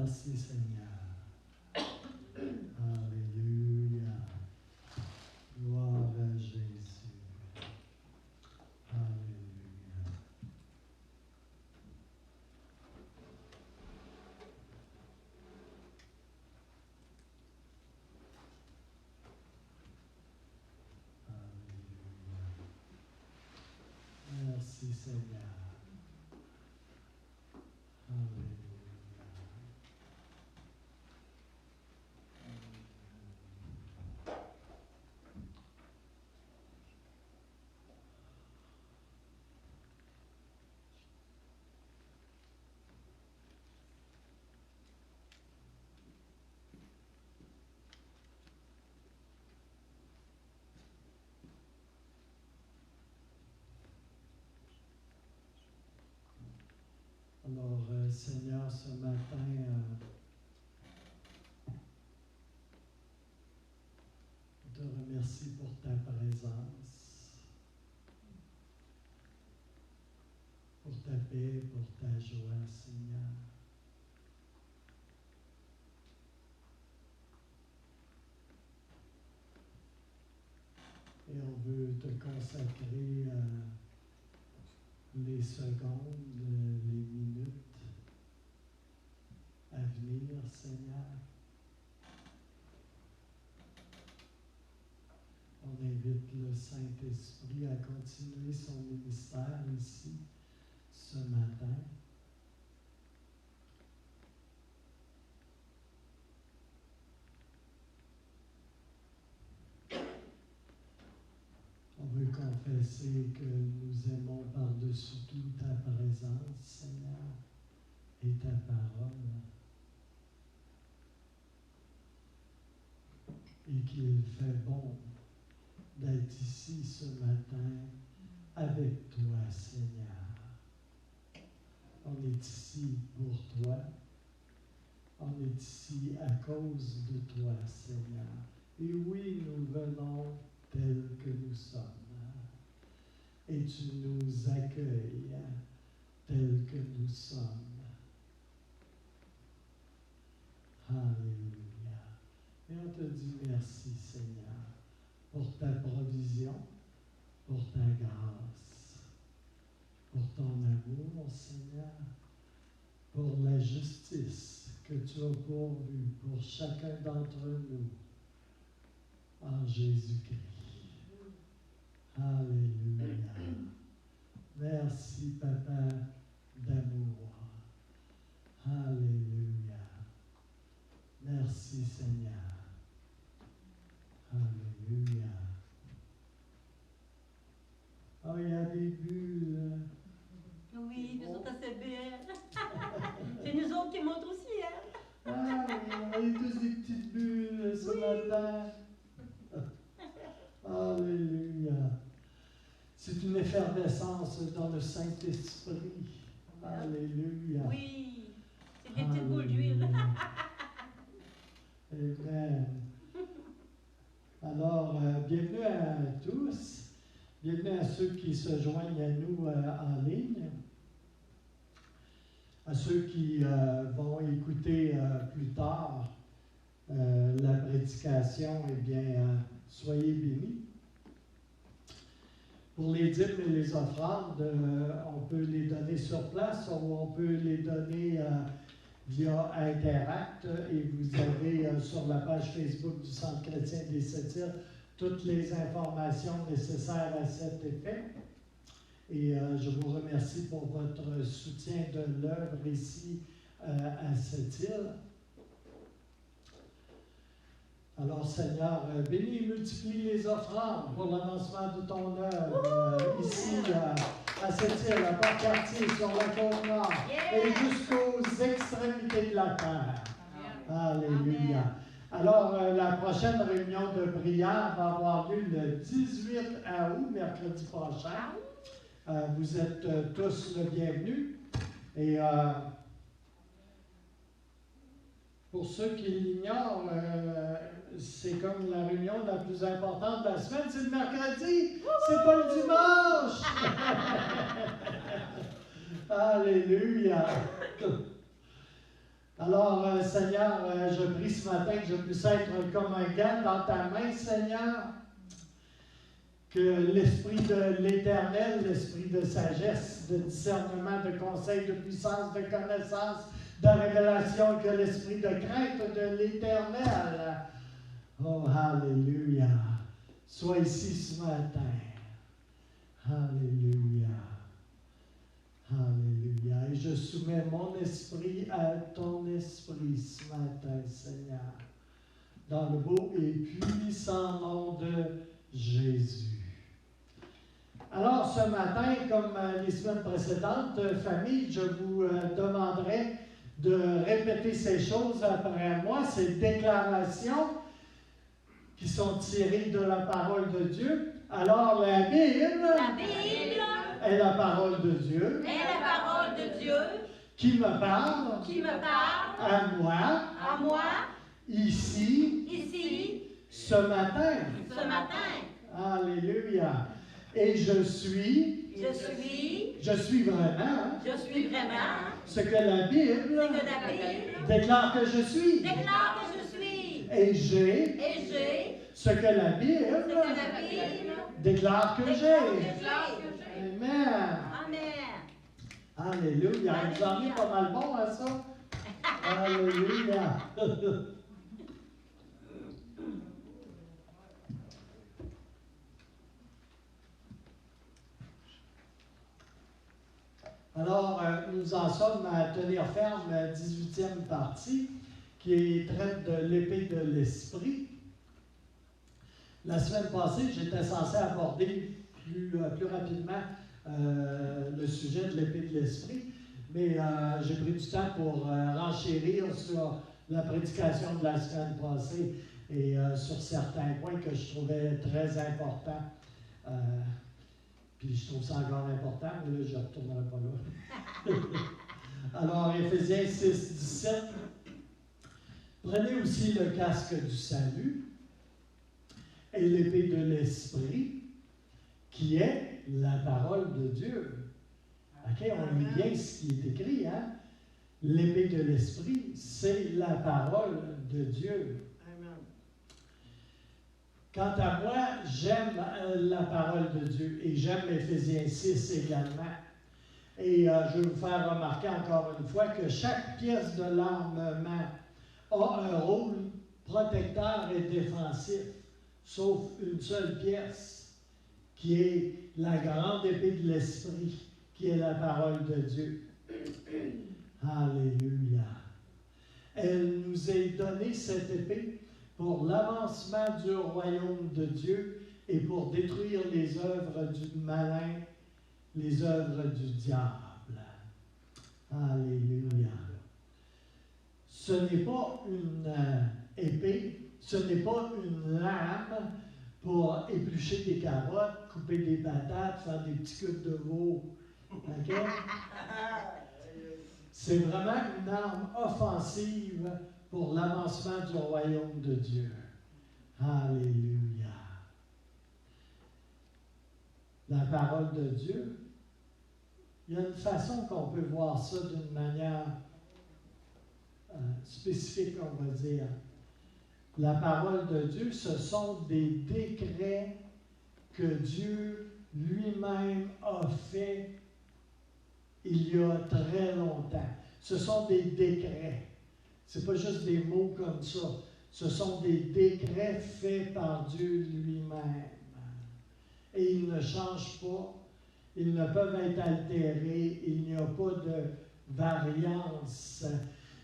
Merci Seigneur. Alléluia. Gloire à Jésus. Alléluia. Alléluia. Merci Seigneur. Alléluia. Alors, Seigneur, ce matin, je te remercie pour ta présence, pour ta paix, pour ta joie, Seigneur. Et on veut te consacrer les secondes, les minutes à venir, Seigneur. On invite le Saint-Esprit à continuer son ministère ici ce matin. On veut confesser que nous aimons par-dessus tout ta présence, Seigneur, et ta parole. Et qu'il fait bon d'être ici ce matin avec toi, Seigneur. On est ici pour toi. On est ici à cause de toi, Seigneur. Et oui, nous venons tels que nous sommes. Et tu nous accueilles tels que nous sommes. Alléluia. Et on te dit merci, Seigneur, pour ta provision, pour ta grâce, pour ton amour, Seigneur, pour la justice que tu as pourvue pour chacun d'entre nous en Jésus-Christ. Alléluia. Merci, Papa d'amour. Alléluia. Merci, Seigneur. Alléluia. Oh, il y a des bulles. Oui, nous autres, c'est belle. C'est nous autres qui montrent aussi, hein? Ah, on a eu tous des petites bulles ce matin. Alléluia. C'est une effervescence dans le Saint-Esprit. Alléluia. Oui, c'est des petites boules d'huile. Amen. Alors, bienvenue à tous. Bienvenue à ceux qui se joignent à nous en ligne. À ceux qui vont écouter plus tard la prédication, eh bien, soyez bénis. Pour les dîmes et les offrandes, on peut les donner sur place ou on peut les donner via Interact. Et vous avez sur la page Facebook du Centre chrétien des Sept-Îles toutes les informations nécessaires à cet effet. Et je vous remercie pour votre soutien de l'œuvre ici à Sept-Îles. Alors, Seigneur, bénis et multiplie les offrandes pour l'avancement de ton œuvre ici à Sept-Îles, à Port-Cartier, sur la Côte-Nord et jusqu'aux extrémités de la terre. Alléluia. Alors, la prochaine réunion de prière va avoir lieu le 18 août, mercredi prochain. Vous êtes tous le bienvenus. Et pour ceux qui l'ignorent, c'est comme la réunion la plus importante de la semaine, c'est le mercredi, c'est pas le dimanche. Alléluia. Alors, Seigneur, je prie ce matin que je puisse être comme un gant dans ta main, Seigneur. Que l'Esprit de l'Éternel, l'Esprit de sagesse, de discernement, de conseil, de puissance, de connaissance, de révélation, que l'Esprit de crainte de l'Éternel, oh, Alléluia, soit ici ce matin. Alléluia. Alléluia. Et je soumets mon esprit à ton esprit ce matin, Seigneur, dans le beau et puissant nom de Jésus. Alors, ce matin, comme les semaines précédentes, famille, je vous demanderai de répéter ces choses après moi, ces déclarations qui sont tirées de la parole de Dieu. Alors, la Bible est la parole de Dieu. Est la parole de Dieu. Qui me parle. À moi. Ici. Ce matin. Alléluia. Et je suis vraiment ce que la Bible déclare que je suis. Et j'ai ce que la Bible déclare que j'ai. Amen. Alléluia. Vous en êtes pas mal bon à ça. Alléluia. Alors, nous en sommes à tenir ferme, 18e partie, qui traite de l'épée de l'esprit. La semaine passée, j'étais censé aborder plus rapidement le sujet de l'épée de l'esprit, mais j'ai pris du temps pour renchérir sur la prédication de la semaine passée et sur certains points que je trouvais très importants. Puis je trouve ça encore important, mais là, je ne retournerai pas là. Alors, Éphésiens 6, 17. Prenez aussi le casque du salut et l'épée de l'esprit, qui est la parole de Dieu. OK, on lit bien ce qui est écrit, hein? L'épée de l'esprit, c'est la parole de Dieu. Quant à moi, j'aime la parole de Dieu et j'aime Éphésiens 6 également. Et je vais vous faire remarquer encore une fois que chaque pièce de l'armement a un rôle protecteur et défensif, sauf une seule pièce, qui est la grande épée de l'esprit, qui est la parole de Dieu. Alléluia. Elle nous est donnée, cette épée, pour l'avancement du royaume de Dieu et pour détruire les œuvres du malin, les œuvres du diable. Alléluia. Ce n'est pas une épée, ce n'est pas une lame pour éplucher des carottes, couper des patates, faire des petits cubes de veau. Okay? C'est vraiment une arme offensive pour l'avancement du royaume de Dieu. Alléluia. La parole de Dieu, il y a une façon qu'on peut voir ça d'une manière spécifique, on va dire. La parole de Dieu, ce sont des décrets que Dieu lui-même a fait il y a très longtemps. Ce sont des décrets. Ce n'est pas juste des mots comme ça. Ce sont des décrets faits par Dieu lui-même. Et ils ne changent pas. Ils ne peuvent être altérés. Il n'y a pas de variance.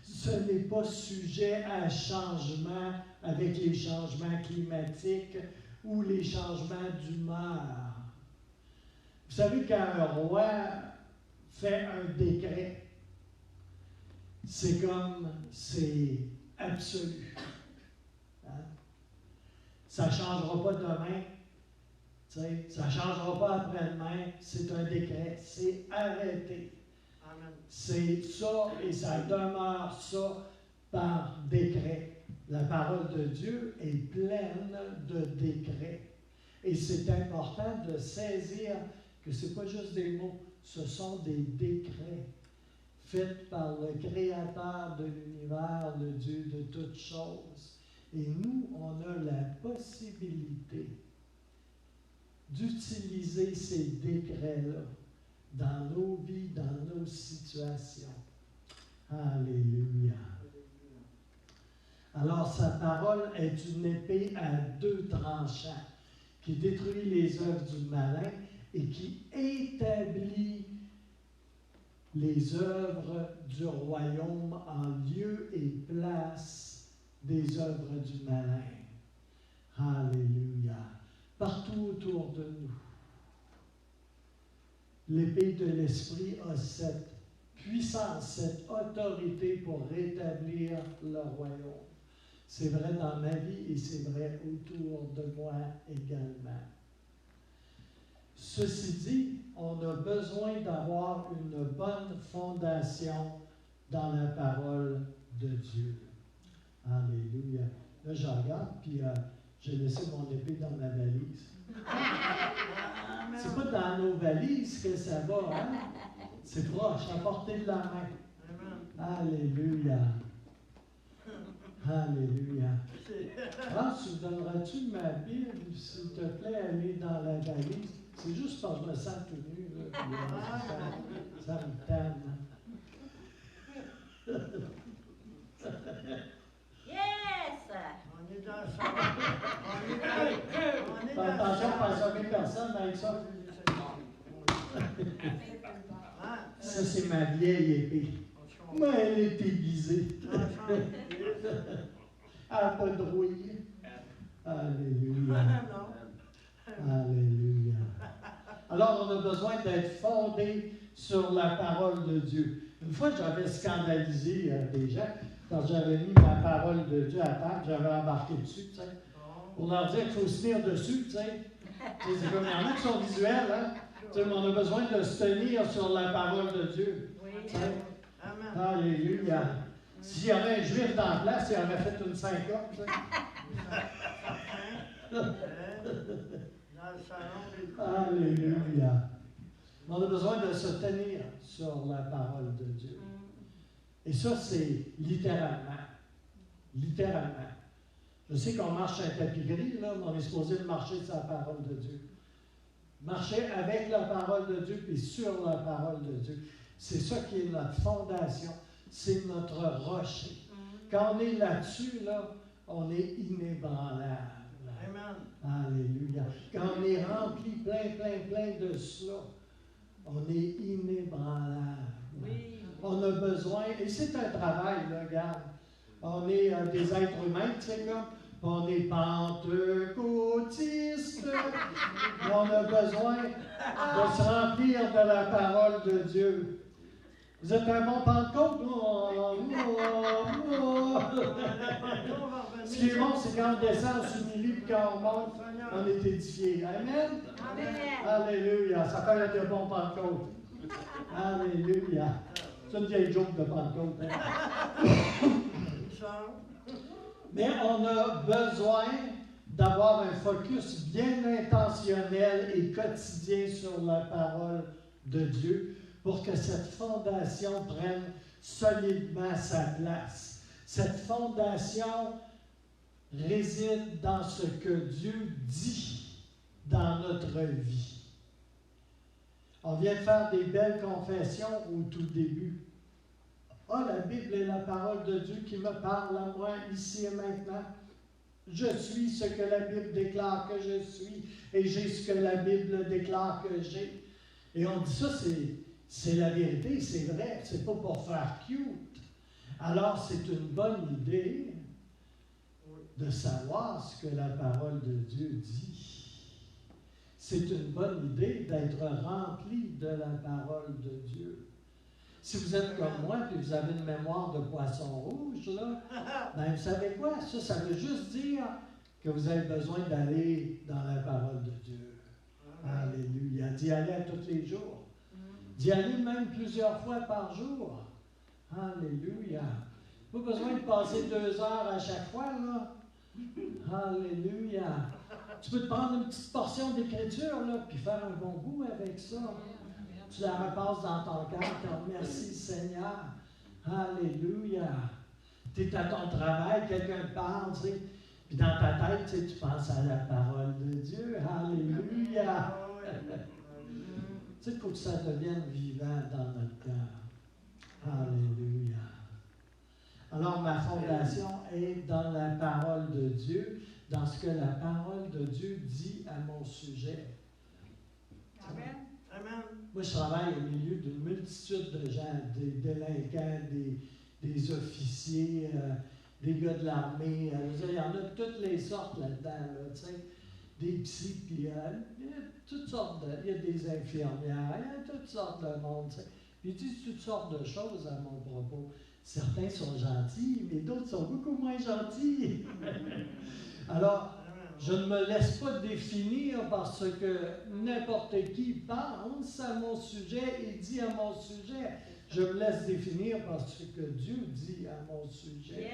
Ce n'est pas sujet à changement avec les changements climatiques ou les changements d'humeur. Vous savez, quand un roi fait un décret, c'est absolu. Hein? Ça ne changera pas demain, ça ne changera pas après-demain, c'est un décret, c'est arrêté. Amen. C'est ça et ça demeure ça par décret. La parole de Dieu est pleine de décrets. Et c'est important de saisir que ce n'est pas juste des mots, ce sont des décrets faite par le Créateur de l'univers, le Dieu de toutes choses. Et nous, on a la possibilité d'utiliser ces décrets-là dans nos vies, dans nos situations. Alléluia. Alors, sa parole est une épée à deux tranchants qui détruit les œuvres du malin et qui établit les œuvres du royaume en lieu et place des œuvres du malin. Alléluia. Partout autour de nous, l'épée de l'Esprit a cette puissance, cette autorité pour rétablir le royaume. C'est vrai dans ma vie et c'est vrai autour de moi également. Ceci dit, on a besoin d'avoir une bonne fondation dans la parole de Dieu. Alléluia. Là, je regarde, puis j'ai laissé mon épée dans ma valise. C'est pas dans nos valises que ça va, hein? C'est proche, à portée de la main. Alléluia. Alléluia. Tu donneras-tu ma Bible, s'il te plaît, elle est dans la valise? C'est juste parce que je me sens tout nu, là, puis, ça me tente. Yes! On est dans le salon. On est dans le Attention, pas salon. sauver personne avec ça. Ça, c'est ma vieille épée. Mais elle est aiguisée. Elle n'a pas de rouille. Alléluia. Alléluia. Alors, on a besoin d'être fondé sur la parole de Dieu. Une fois, j'avais scandalisé des gens quand j'avais mis ma parole de Dieu à table, j'avais embarqué dessus, tu sais, pour leur dire qu'il faut se tenir dessus, tu sais. C'est comme il y en a qui sont visuels, hein. Tu sais, mais on a besoin de se tenir sur la parole de Dieu. Oui. Alléluia. S'il y avait un juif dans la place, il aurait fait une syncope, tu sais. Alléluia. On a besoin de se tenir sur la parole de Dieu. Et ça, c'est littéralement. Littéralement. Je sais qu'on marche un tapis gris, là, mais on est supposé marcher sur la parole de Dieu. Marcher avec la parole de Dieu et sur la parole de Dieu. C'est ça qui est notre fondation. C'est notre rocher. Quand on est là-dessus, là, on est inébranlable. Amen. Alléluia. Quand on est rempli plein de cela, on est inébranlable. Oui. On a besoin, et c'est un travail, là, regarde. On est des êtres humains, tu sais, comme, on est pentecôtistes. On a besoin de se remplir de la parole de Dieu. Vous êtes un bon Pentecôte? Ce qui est bon, c'est quand on descend, on s'humilie, puis quand on monte, on est édifié. Amen? Amen. Alléluia. Ça fait être un bon Pentecôte. Alléluia. C'est une vieille joke de Pentecôte. Hein? Mais on a besoin d'avoir un focus bien intentionnel et quotidien sur la parole de Dieu pour que cette fondation prenne solidement sa place. Cette fondation réside dans ce que Dieu dit dans notre vie. On vient de faire des belles confessions au tout début. Ah, la Bible est la parole de Dieu qui me parle à moi ici et maintenant. Je suis ce que la Bible déclare que je suis et j'ai ce que la Bible déclare que j'ai. Et on dit ça, c'est la vérité, c'est vrai, c'est pas pour faire cute. Alors, c'est une bonne idée de savoir ce que la parole de Dieu dit. C'est une bonne idée d'être rempli de la parole de Dieu. Si vous êtes comme moi et vous avez une mémoire de poisson rouge, là, ben vous savez quoi? Ça veut juste dire que vous avez besoin d'aller dans la parole de Dieu. Alléluia. D'y aller à tous les jours. D'y aller même plusieurs fois par jour. Alléluia. Pas besoin de passer 2 heures à chaque fois, là. Alléluia. Tu peux te prendre une petite portion d'écriture, là, puis faire un bon goût avec ça. tu la repasses dans ton cœur, tu remercies Seigneur. Alléluia. Tu es à ton travail, quelqu'un te parle, tu sais, puis dans ta tête, tu sais, tu penses à la parole de Dieu. Alléluia. Tu sais, il faut que ça devienne vivant dans notre cœur. Alléluia. Alors, ma fondation est dans la parole de Dieu, dans ce que la parole de Dieu dit à mon sujet. Amen. Amen. Moi, je travaille au milieu d'une multitude de gens, des délinquants, des officiers, des gars de l'armée. Il y en a de toutes les sortes là-dedans, là, tu sais. Des psys, puis il y a toutes sortes de... Il y a des infirmières, il y a toutes sortes de monde, tu sais. Puis ils disent toutes sortes de choses à mon propos. Certains sont gentils, mais d'autres sont beaucoup moins gentils. Alors, je ne me laisse pas définir parce que n'importe qui pense à mon sujet et dit à mon sujet. Je me laisse définir parce que Dieu dit à mon sujet. Yes.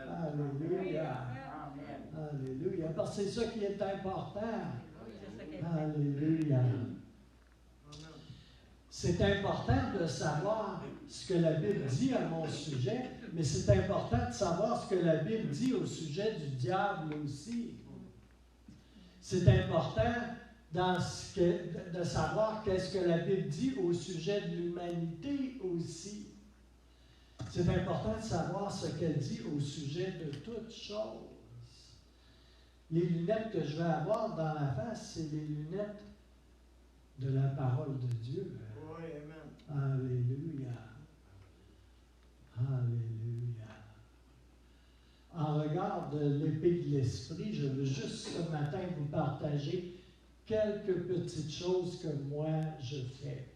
Alléluia. Alléluia. Parce que c'est ça qui est important. Alléluia. C'est important de savoir ce que la Bible dit à mon sujet, mais c'est important de savoir ce que la Bible dit au sujet du diable aussi. C'est important de savoir qu'est-ce que la Bible dit au sujet de l'humanité aussi. C'est important de savoir ce qu'elle dit au sujet de toutes choses. Les lunettes que je vais avoir dans la face, c'est les lunettes de la parole de Dieu. Oui, amen. Alléluia. Alléluia. En regard de l'épée de l'esprit, je veux juste ce matin vous partager quelques petites choses que moi je fais.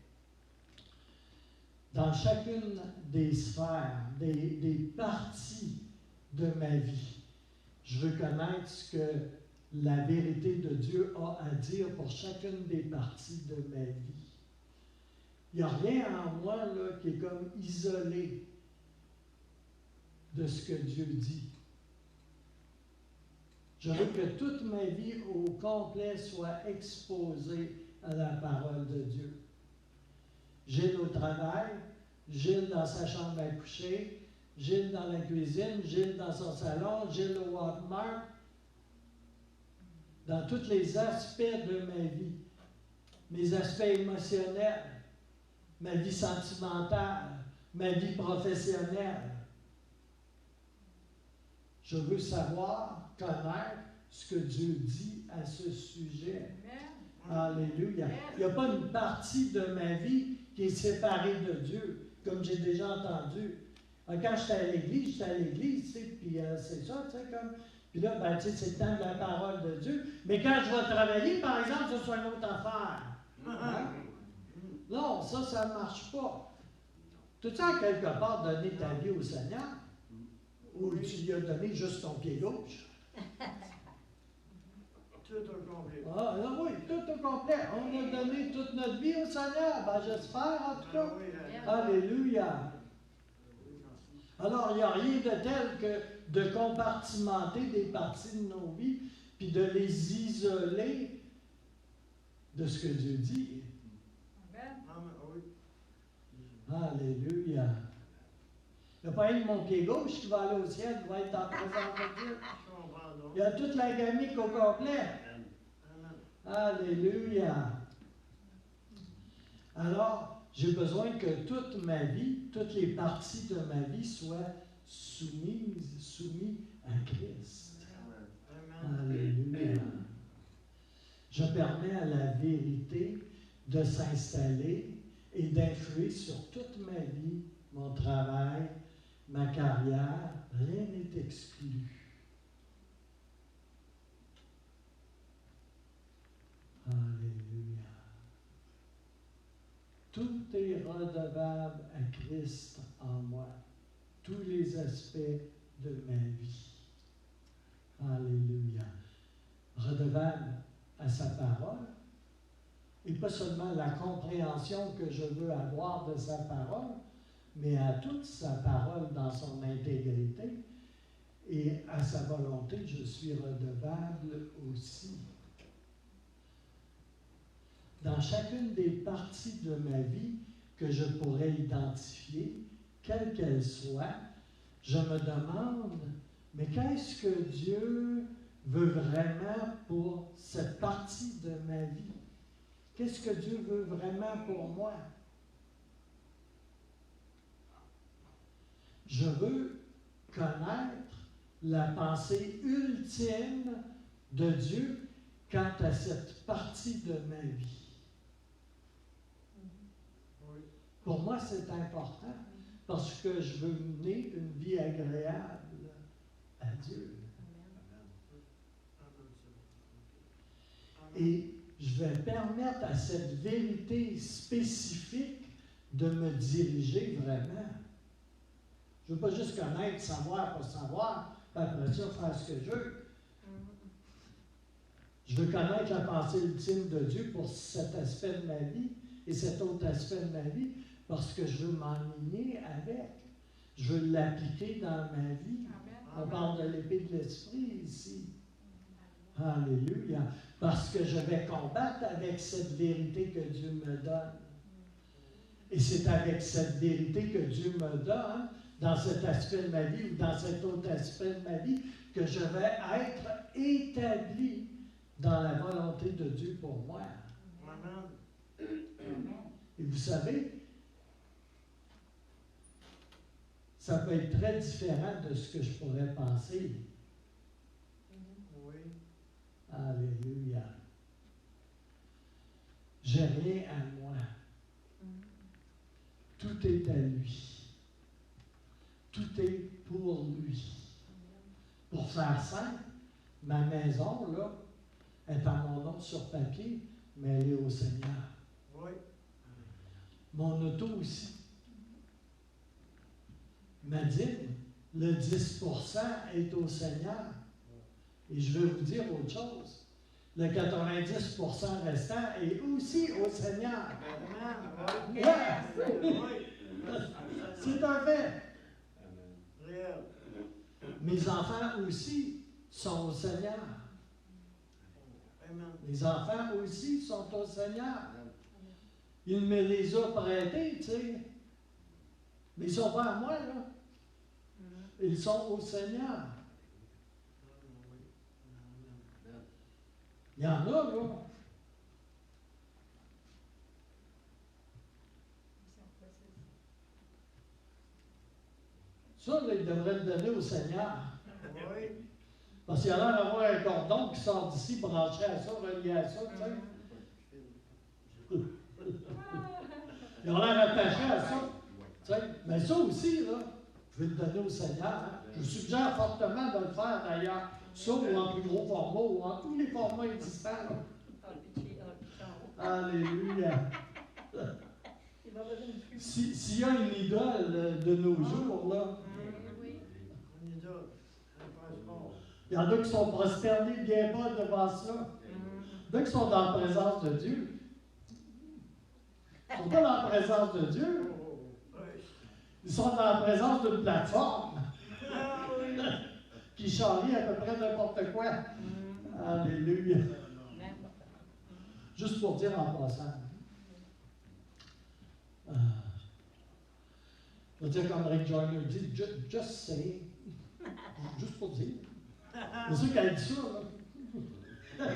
Dans chacune des sphères, des parties de ma vie, je veux connaître ce que la vérité de Dieu a à dire pour chacune des parties de ma vie. Il n'y a rien en moi là, qui est comme isolé de ce que Dieu dit. Je veux que toute ma vie au complet soit exposée à la parole de Dieu. Gilles au travail, Gilles dans sa chambre à coucher, Gilles dans la cuisine, Gilles dans son salon, Gilles au Walmart, dans tous les aspects de ma vie, mes aspects émotionnels, ma vie sentimentale, ma vie professionnelle. Je veux savoir, connaître ce que Dieu dit à ce sujet. Alléluia. Il n'y a pas une partie de ma vie qui est séparée de Dieu, comme j'ai déjà entendu. Quand j'étais à l'église, tu sais, puis c'est ça, tu sais, comme... Puis là, ben, tu sais, c'est le temps de la parole de Dieu. Mais quand je vais travailler, par exemple, ce soit une autre affaire. Hein? Non, ça ne marche pas. Tu as quelque part donné ta vie au Seigneur? Ou tu lui as donné juste ton pied gauche? Tout au complet. Ah, oui, tout au complet. On a donné toute notre vie au Seigneur. Ben, j'espère, en tout cas. Alléluia. Alors, il n'y a rien de tel que de compartimenter des parties de nos vies, puis de les isoler de ce que Dieu dit. Alléluia. Il n'y a pas un de mon pied gauche qui va aller au ciel, qui va être en présence de Dieu. Il y a toute la gamique au complet. Alléluia. Alors, j'ai besoin que toute ma vie, toutes les parties de ma vie soient soumises à Christ. Alléluia. Je permets à la vérité de s'installer et d'influer sur toute ma vie, mon travail, ma carrière. Rien n'est exclu. Alléluia. Tout est redevable à Christ en moi. Tous les aspects de ma vie. Alléluia. Redevable à sa parole. Et pas seulement la compréhension que je veux avoir de sa parole, mais à toute sa parole dans son intégrité. Et à sa volonté, je suis redevable aussi. dans chacune des parties de ma vie que je pourrais identifier, quelle qu'elle soit, je me demande, mais qu'est-ce que Dieu veut vraiment pour cette partie de ma vie? Qu'est-ce que Dieu veut vraiment pour moi? Je veux connaître la pensée ultime de Dieu quant à cette partie de ma vie. Pour moi, c'est important parce que je veux mener une vie agréable à Dieu. Et je vais permettre à cette vérité spécifique de me diriger vraiment. Je ne veux pas juste connaître, savoir pour savoir, puis après ça, faire ce que je veux. Je veux connaître la pensée ultime de Dieu pour cet aspect de ma vie et cet autre aspect de ma vie, parce que je veux m'enligner avec. Je veux l'appliquer dans ma vie. On parle de l'épée de l'esprit ici. Alléluia. Parce que je vais combattre avec cette vérité que Dieu me donne. Et c'est avec cette vérité que Dieu me donne, dans cet aspect de ma vie ou dans cet autre aspect de ma vie, que je vais être établi dans la volonté de Dieu pour moi. Amen. Et vous savez, ça peut être très différent de ce que je pourrais penser. Oui. Alléluia. J'ai rien à moi. Tout est à lui. Tout est pour lui. Pour faire simple, ma maison, là, est à mon nom sur papier, mais elle est au Seigneur. Oui. Mon auto aussi. Ma dîme, le 10% est au Seigneur. Et je vais vous dire autre chose. Le 90% restant est aussi au Seigneur. Ouais. C'est un fait. Mes enfants aussi sont au Seigneur. Mes enfants aussi sont au Seigneur. Il me les a prêtés, tu sais. Mais ils ne sont pas à moi, là. Ils sont au Seigneur. Il y en a, là. Ça, là, ils devraient le donner au Seigneur. Oui. Parce qu'il y a l'air d'avoir un cordon qui sort d'ici, branché à ça, relié à ça, tu sais. Il a l'air attaché à ça. Tu sais. Mais ça aussi, là, je vais le donner au Seigneur. Hein. Je vous suggère fortement de le faire, d'ailleurs. Ça, ou en plus gros format, ou en tous les formats existants. Alléluia. S'il y a une idole de nos jours, là, il y en a qui sont prosternés bien bas devant ça. Dès qu'ils sont dans la présence de Dieu, ils ne sont pas dans la présence de Dieu. Ils sont dans la présence d'une plateforme qui charrie à peu près n'importe quoi. Alléluia. Juste pour dire en passant. On va dire comme Rick Joyner dit, just say. Juste pour dire. C'est sûr qu'elle dit ça, là.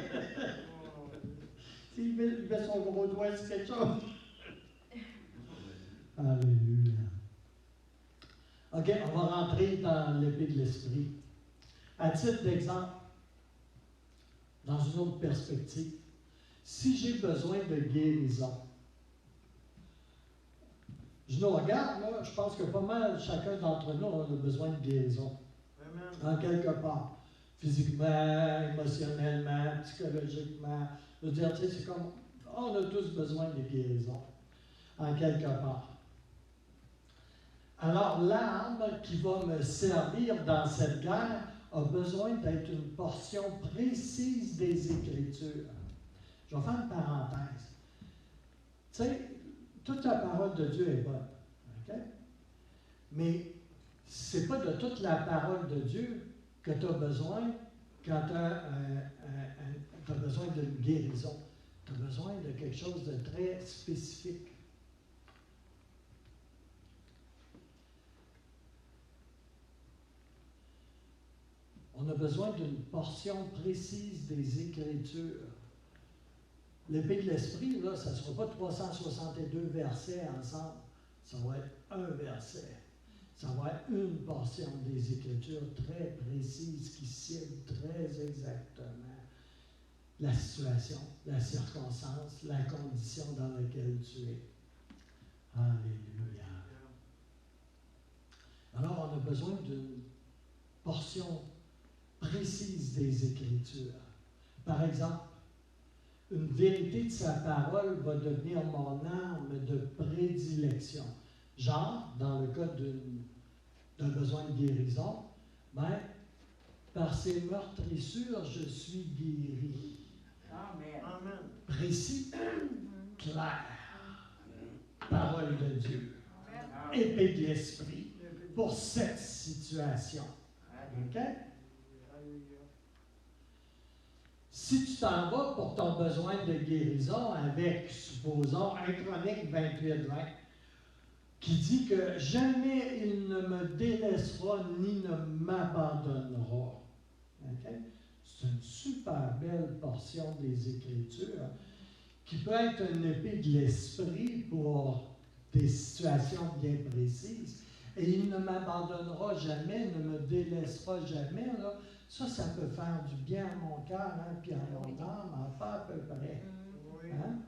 S'il met son gros doigt sur quelque chose. Alléluia. OK, on va rentrer dans l'épée de l'esprit. À titre d'exemple, dans une autre perspective, si j'ai besoin de guérison, je nous regarde, là, je pense que pas mal chacun d'entre nous a besoin de guérison. En quelque part. Physiquement, émotionnellement, psychologiquement. Je veux dire, tu sais, c'est comme, on a tous besoin de guérison. En quelque part. Alors, l'arme qui va me servir dans cette guerre a besoin d'être une portion précise des Écritures. Je vais faire une parenthèse. Tu sais, toute la parole de Dieu est bonne. OK? Mais ce n'est pas de toute la parole de Dieu que tu as besoin quand tu as besoin d'une guérison. Tu as besoin de quelque chose de très spécifique. On a besoin d'une portion précise des Écritures. L'épée de l'Esprit, là, ça ne sera pas 362 versets ensemble. Ça va être un verset. Ça va être une portion des Écritures très précise qui cible très exactement la situation, la circonstance, la condition dans laquelle tu es. Alléluia. Alors, on a besoin d'une portion précise des Écritures. Par exemple, une vérité de sa parole va devenir mon arme de prédilection. Genre, dans le cas d'un besoin de guérison, ben, par ses meurtrissures, je suis guéri. Amen. Amen. Précis, clair. Parole de Dieu. Épée de l'Esprit pour cette situation. OK? Si tu t'en vas pour ton besoin de guérison avec, supposons, 1 Chronique 28-20, qui dit que jamais il ne me délaissera ni ne m'abandonnera. Okay? C'est une super belle portion des Écritures qui peut être une épée de l'esprit pour des situations bien précises. Et il ne m'abandonnera jamais, ne me délaissera jamais. Là. Ça peut faire du bien à mon cœur, hein, puis à mon âme, en faire à peu près. Hein?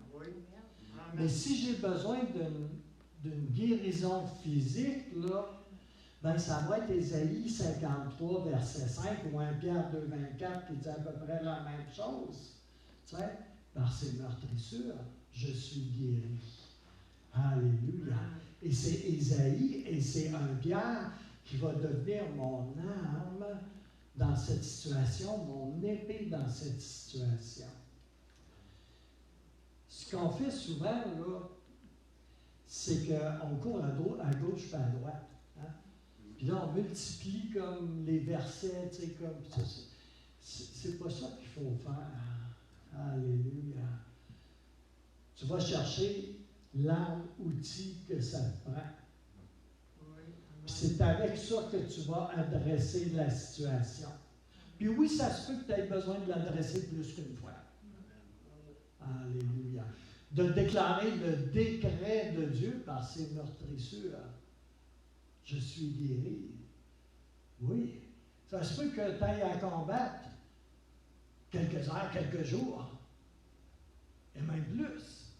Mais si j'ai besoin d'une guérison physique, là, ben ça va être Ésaïe 53, verset 5, ou 1 Pierre 2, 24, qui dit à peu près la même chose. Tu sais, par ses meurtrissures, je suis guéri. Alléluia. Et c'est Ésaïe et c'est 1 Pierre qui va devenir mon arme dans cette situation, mon épée dans cette situation. Ce qu'on fait souvent, là, c'est qu'on court à gauche et à droite. Hein? Puis là, on multiplie comme les versets, tu sais, comme ça. C'est pas ça qu'il faut faire. Alléluia. Tu vas chercher l'arme, outil que ça te prend. Puis c'est avec ça que tu vas adresser la situation. Puis oui, ça se peut que tu aies besoin de l'adresser plus qu'une fois. Alléluia. De déclarer le décret de Dieu par ses meurtrissures. Je suis guéri. Oui. Ça se peut que tu ailles à combattre quelques heures, quelques jours, et même plus.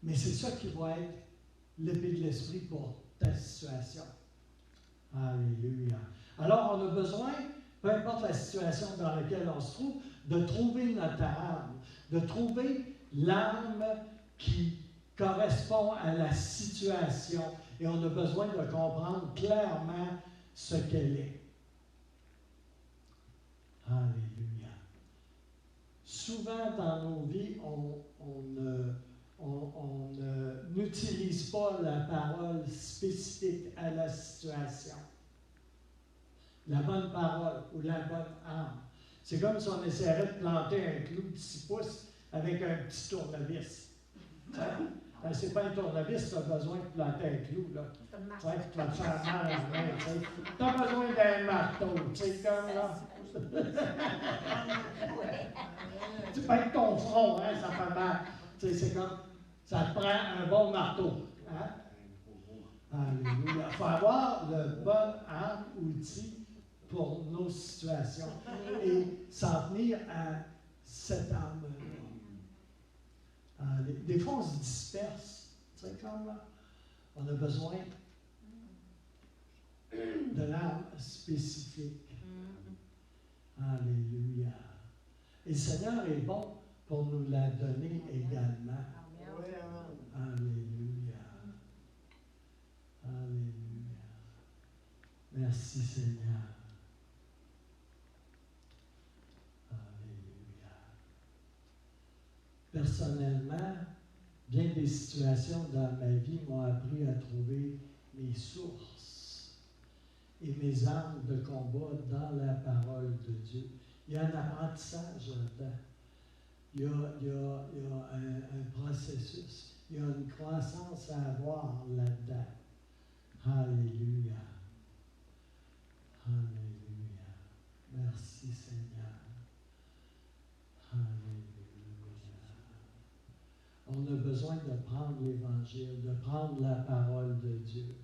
Mais c'est ça qui va être l'épée de l'esprit pour ta situation. Alléluia. Alors, on a besoin, peu importe la situation dans laquelle on se trouve, de trouver notre arme, de trouver l'arme qui correspond à la situation. Et on a besoin de comprendre clairement ce qu'elle est. Alléluia. Souvent dans nos vies, on n'utilise pas la parole spécifique à la situation. La bonne parole ou la bonne arme. C'est comme si on essaierait de planter un clou de 6 pouces avec un petit tournevis. C'est pas un tournevis, tu as besoin de planter un clou. Là. Tu vas te faire mal à la main. Tu as besoin d'un marteau. Tu sais, comme là. Tu pètes ton front, hein, ça fait mal. Tu sais, c'est comme, ça te prend un bon marteau. Hein? Alléluia. Il faut avoir le bon arme, outil pour nos situations et s'en tenir à cette arme-là. Des fois, on se disperse. Tu sais, comme là, on a besoin de l'arme spécifique. Alléluia. Et le Seigneur est bon pour nous la donner également. Alléluia. Alléluia. Merci Seigneur. Alléluia. Personnellement, bien des situations dans ma vie m'ont appris à trouver mes sources et mes armes de combat dans la parole de Dieu. Il y a un apprentissage là-dedans. il y a un processus. Il y a une croissance à avoir là-dedans. Alléluia. Alléluia. Merci Seigneur. Alléluia. On a besoin de prendre l'Évangile, de prendre la parole de Dieu.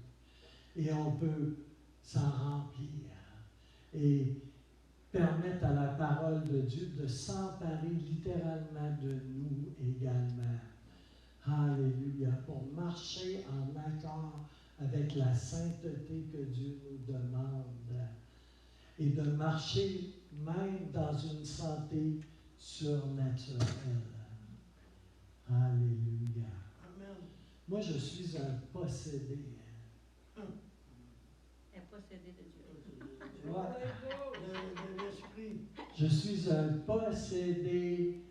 Et on peut s'en remplir et permettre à la parole de Dieu de s'emparer littéralement de nous également. Alléluia. Pour marcher en accord avec la sainteté que Dieu nous demande et de marcher même dans une santé surnaturelle. Alléluia. Amen. Moi, je suis un possédé. Un possédé de Dieu. Ouais. De l'esprit. Je suis un possédé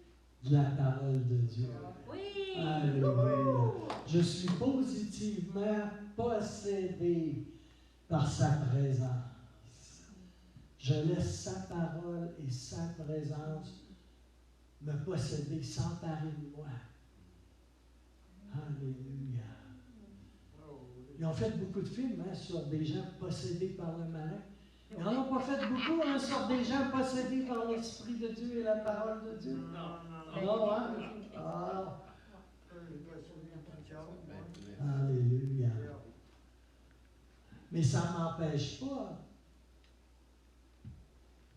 de la parole de Dieu. Oui! Alléluia. Je suis positivement possédé par sa présence. Je laisse sa parole et sa présence me posséder, s'emparer de moi. Alléluia. Ils ont fait beaucoup de films sur des gens possédés par le malin. Ils n'en ont pas fait beaucoup sur des gens possédés par l'Esprit de Dieu et la parole de Dieu. Non, hein? Ah. Alléluia. Mais ça ne m'empêche pas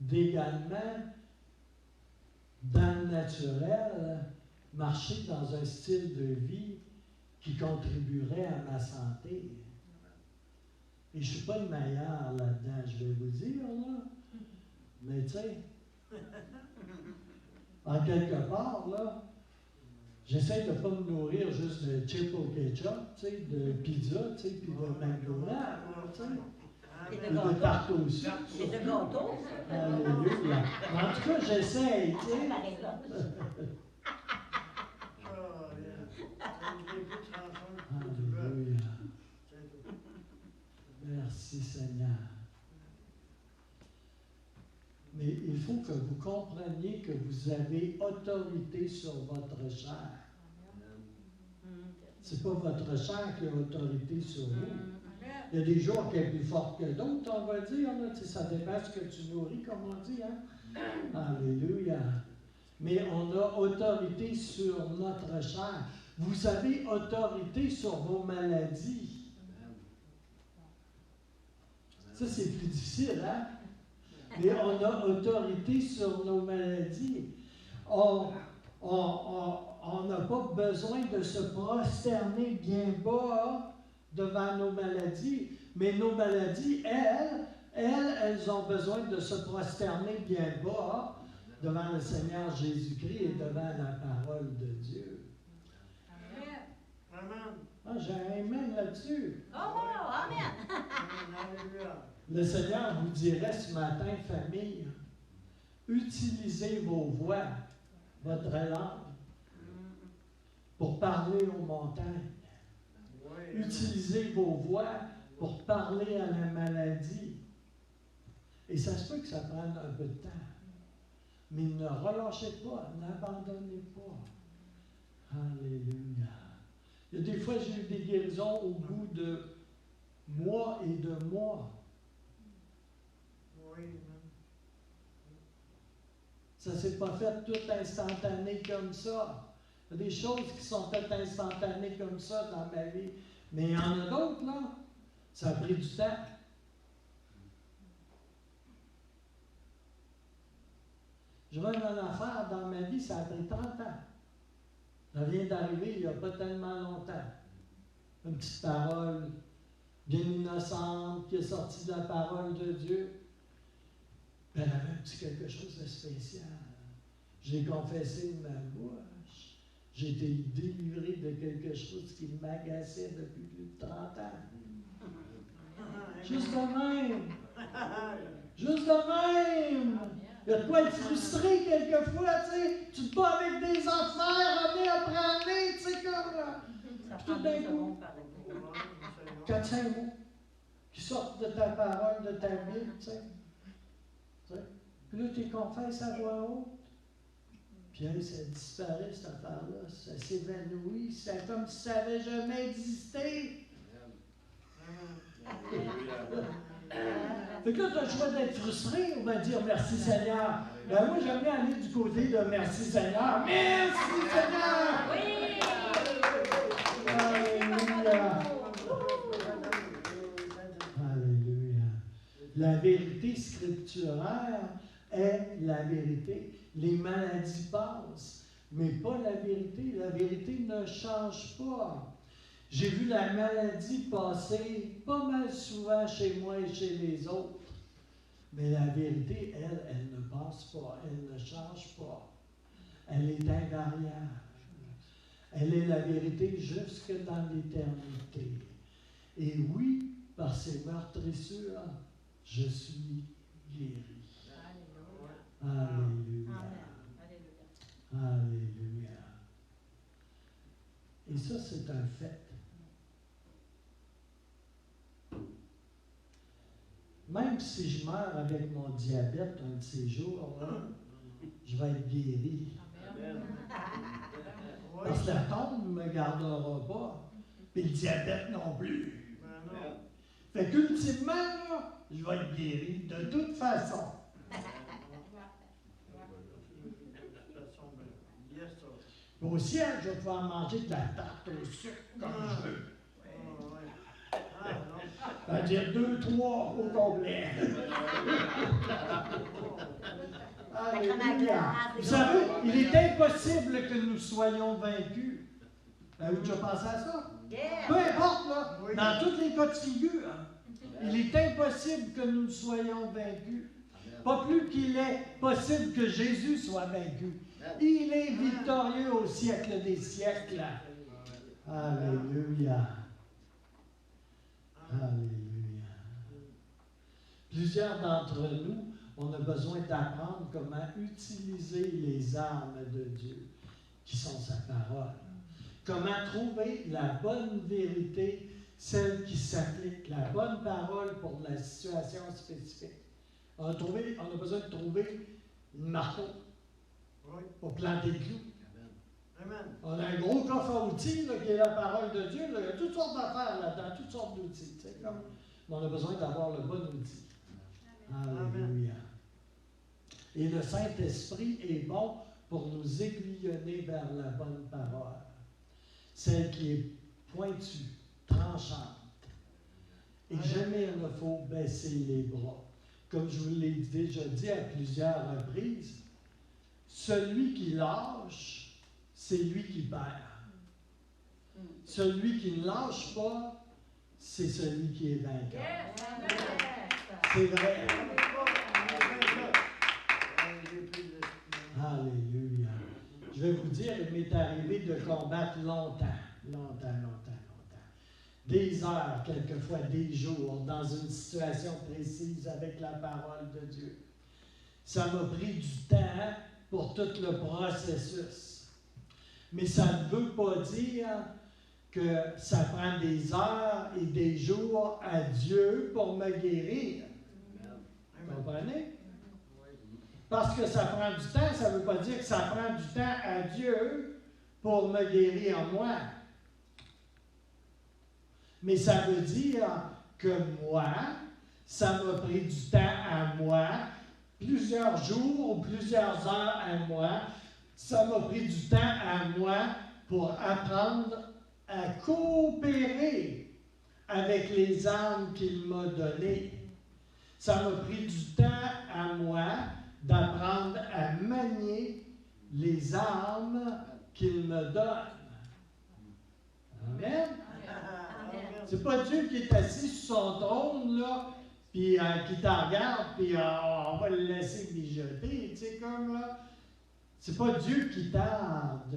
d'également, dans le naturel, marcher dans un style de vie qui contribuerait à ma santé. Et je ne suis pas le meilleur là-dedans, je vais vous dire, là. Mais tu sais, en quelque part, là, j'essaie de ne pas me nourrir juste de chips au ketchup, tu sais, de pizza, tu sais, puis de McDonald's, tu sais. Et Et de tarte au sucre. Et de gâteau. Alléluia. Mais en tout cas, j'essaie, tu sais. Alléluia. Merci Seigneur. Mais il faut que vous compreniez que vous avez autorité sur votre chair. C'est pas votre chair qui a autorité sur vous. Il y a des jours qui est plus forte que d'autres, on va dire. Là, ça dépend ce que tu nourris, comme on dit. Hein? Alléluia. Mais on a autorité sur notre chair. Vous avez autorité sur vos maladies. Ça, c'est plus difficile, hein? Mais on a autorité sur nos maladies. On n'a pas besoin de se prosterner bien bas devant nos maladies. Mais nos maladies, elles ont besoin de se prosterner bien bas devant le Seigneur Jésus-Christ et devant la parole de Dieu. Amen. Ah, j'ai un amen là-dessus. Oh, amen! Le Seigneur vous dirait ce matin, famille, utilisez vos voix, votre langue, pour parler aux montagnes. Utilisez vos voix pour parler à la maladie. Et ça se peut que ça prenne un peu de temps. Mais ne relâchez pas, n'abandonnez pas. Alléluia. Il y a des fois, j'ai eu des guérisons au bout de mois et de mois. Ça ne s'est pas fait tout instantané comme ça. Il y a des choses qui sont faites instantanées comme ça dans ma vie. Mais il y en a d'autres, là. Ça a pris du temps. Je vois une affaire dans ma vie, ça a pris 30 ans. Ça vient d'arriver il n'y a pas tellement longtemps. Une petite parole bien innocente qui est sortie de la parole de Dieu. Elle avait un petit quelque chose de spécial. J'ai confessé de ma bouche. J'ai été délivré de quelque chose qui m'agaçait depuis plus de 30 ans. Juste de même. Juste de même. Il y a de quoi être frustré quelquefois, tu sais. Tu te bats avec des affaires, année après année, tu sais, comme... Tout d'un coup, 4-5 mots qui sortent de ta parole, de ta Bible, tu sais. Puis là, tu les confesses à voix haute. Puis hein, ça disparaît, cette affaire-là. Ça s'évanouit. C'est comme si ça n'avait jamais existé. Fait que là, tu as le choix d'être frustré ou bien dire merci Seigneur. Ben moi, j'aime bien aller du côté de merci Seigneur. Merci Seigneur! Oui! Alléluia! Alléluia! La vérité scripturaire est la vérité. Les maladies passent, mais pas la vérité. La vérité ne change pas. J'ai vu la maladie passer pas mal souvent chez moi et chez les autres. Mais la vérité, elle ne passe pas, elle ne change pas. Elle est invariable. Elle est la vérité jusque dans l'éternité. Et oui, par ses meurtrissures, je suis guéri. Alléluia. Alléluia. Et ça, c'est un fait. Même si je meurs avec mon diabète un de ces jours, là, je vais être guéri. Parce que la tombe ne me gardera pas, puis le diabète non plus. Fait qu'ultimement, là, je vais être guéri de toute façon. Au ciel, je vais pouvoir manger de la tarte au sucre comme je veux. C'est-à-dire 2, 3 au complet. Alléluia. Vous savez, il est impossible que nous soyons vaincus. Avez-vous déjà pensé à ça? Peu importe, là, dans tous les cas de figure, il est impossible que nous soyons vaincus. Pas plus qu'il est possible que Jésus soit vaincu. Il est victorieux au siècle des siècles. Alléluia. Alléluia. Plusieurs d'entre nous, on a besoin d'apprendre comment utiliser les armes de Dieu, qui sont sa parole. Comment trouver la bonne vérité, celle qui s'applique, la bonne parole pour la situation spécifique. On a besoin de trouver une marteau pour planter le clou. Amen. On a un gros coffre à outils là, qui est la parole de Dieu. Là. Il y a toutes sortes d'affaires là-dedans, toutes sortes d'outils. Mais on a besoin d'avoir le bon outil. Alléluia. Et le Saint-Esprit est bon pour nous aiguillonner vers la bonne parole. Celle qui est pointue, tranchante. Et jamais il ne faut baisser les bras. Comme je vous l'ai déjà dit à plusieurs reprises, celui qui lâche, c'est lui qui perd. Celui qui ne lâche pas, c'est celui qui est vainqueur. C'est vrai. Alléluia. Je vais vous dire, il m'est arrivé de combattre longtemps. Des heures, quelquefois des jours, dans une situation précise avec la parole de Dieu. Ça m'a pris du temps pour tout le processus. Mais ça ne veut pas dire que ça prend des heures et des jours à Dieu pour me guérir. Vous comprenez? Parce que ça prend du temps, ça ne veut pas dire que ça prend du temps à Dieu pour me guérir moi. Mais ça veut dire que moi, ça m'a pris du temps à moi, plusieurs jours ou plusieurs heures à moi, ça m'a pris du temps à moi pour apprendre à coopérer avec les armes qu'il m'a données. Ça m'a pris du temps à moi d'apprendre à manier les armes qu'il me donne. Amen. C'est pas Dieu qui est assis sur son trône, là, puis qui te regarde, puis on va le laisser mijoter, tu sais, comme là. C'est pas Dieu qui tarde.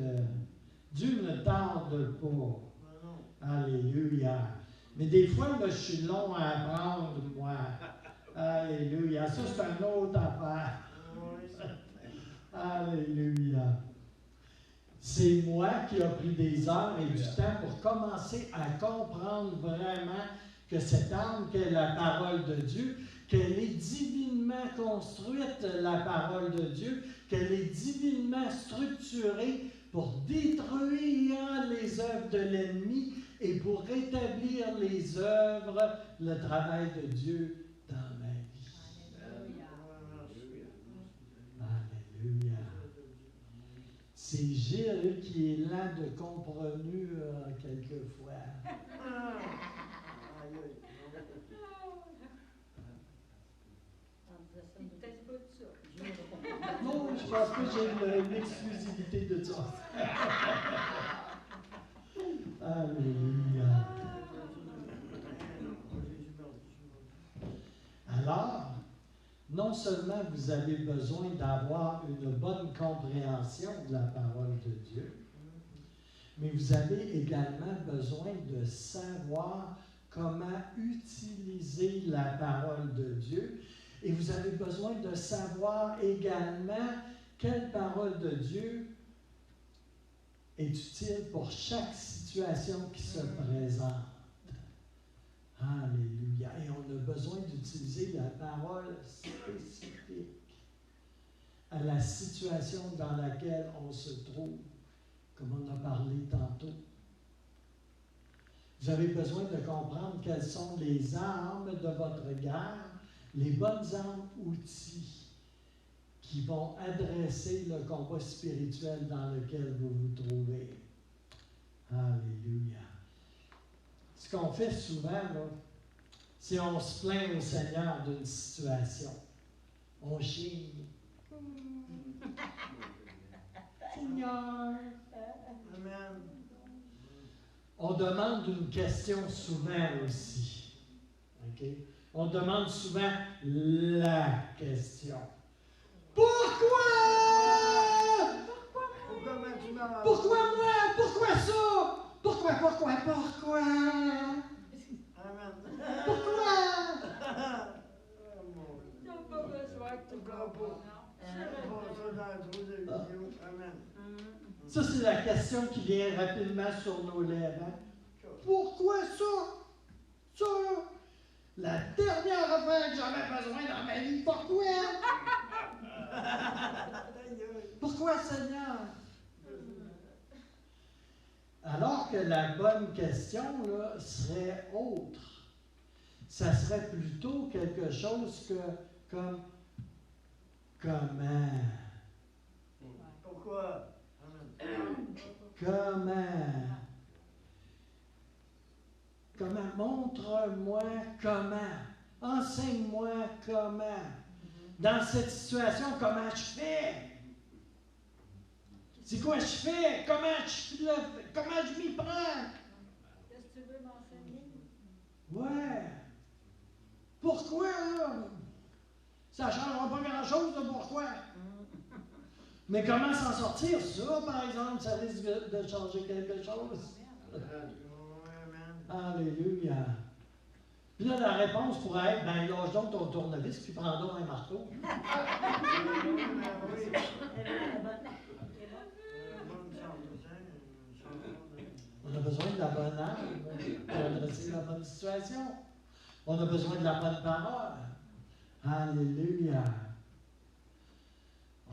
Dieu ne tarde pas. Alléluia. Mais des fois, là, je suis long à apprendre, moi. Alléluia. Ça, c'est une autre affaire. Alléluia. C'est moi qui ai pris des heures et du temps pour commencer à comprendre vraiment que cette arme qu'est la parole de Dieu, qu'elle est divinement construite, la parole de Dieu, qu'elle est divinement structurée pour détruire les œuvres de l'ennemi et pour rétablir les œuvres, le travail de Dieu dans ma vie. Alléluia. C'est Gilles qui est là de comprenure quelquefois. Non, je pense pas que j'ai une exclusivité de ça. Alléluia. Alors, non seulement vous avez besoin d'avoir une bonne compréhension de la parole de Dieu, mais vous avez également besoin de savoir comment utiliser la parole de Dieu. Et vous avez besoin de savoir également quelle parole de Dieu est utile pour chaque situation qui se présente. Alléluia. Et on a besoin d'utiliser la parole spécifique à la situation dans laquelle on se trouve, comme on a parlé tantôt. Vous avez besoin de comprendre quelles sont les armes de votre guerre, les bonnes armes outils qui vont adresser le combat spirituel dans lequel vous vous trouvez. Alléluia. Ce qu'on fait souvent, là, c'est on se plaint au Seigneur d'une situation. On chie. Seigneur. Amen. On demande une question souvent aussi. OK? On demande souvent la question. Pourquoi? Pourquoi moi? Pourquoi ça? Pourquoi? Amen. Pourquoi? Ça, c'est la question qui vient rapidement sur nos lèvres. Hein? Pourquoi ça? Ça? La dernière affaire que j'avais besoin dans ma vie, pourquoi? Pourquoi, Seigneur? Alors que la bonne question là, serait autre. Ça serait plutôt quelque chose que comme comment? Pourquoi? Comment? Comment? Montre-moi comment. Enseigne-moi comment. Dans cette situation, comment je fais? C'est quoi je fais? Comment je m'y prends? Qu'est-ce que tu veux m'enseigner? Ouais. Pourquoi, là? Ça ne changera pas grand-chose, là, pourquoi? Mais comment s'en sortir? Ça, par exemple, ça risque de changer quelque chose. Alléluia. Puis là, la réponse pourrait être, ben, lâche donc ton tournevis, puis prends donc un marteau. On a besoin de la bonne âme pour adresser la bonne situation. On a besoin de la bonne parole. Alléluia.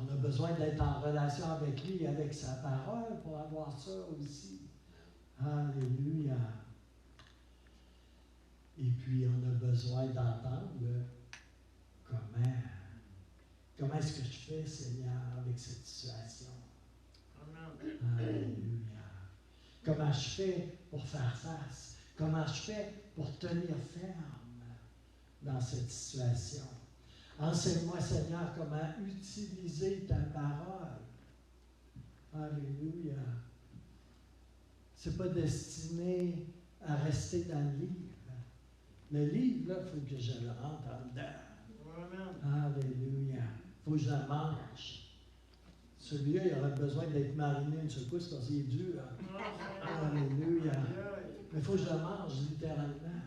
On a besoin d'être en relation avec lui et avec sa parole pour avoir ça aussi. Alléluia. Et puis, on a besoin d'entendre comment est-ce que je fais, Seigneur, avec cette situation. Alléluia. Comment je fais pour faire face? Comment je fais pour tenir ferme dans cette situation? Enseigne-moi, Seigneur, comment utiliser ta parole. Alléluia. Ce n'est pas destiné à rester dans le livre. Le livre, là, il faut que je le rentre en dedans. Alléluia. Il faut que je le mange. Celui-là, il aurait besoin d'être mariné une secousse parce qu'il est dur. Alléluia. Mais il faut que je le mange littéralement.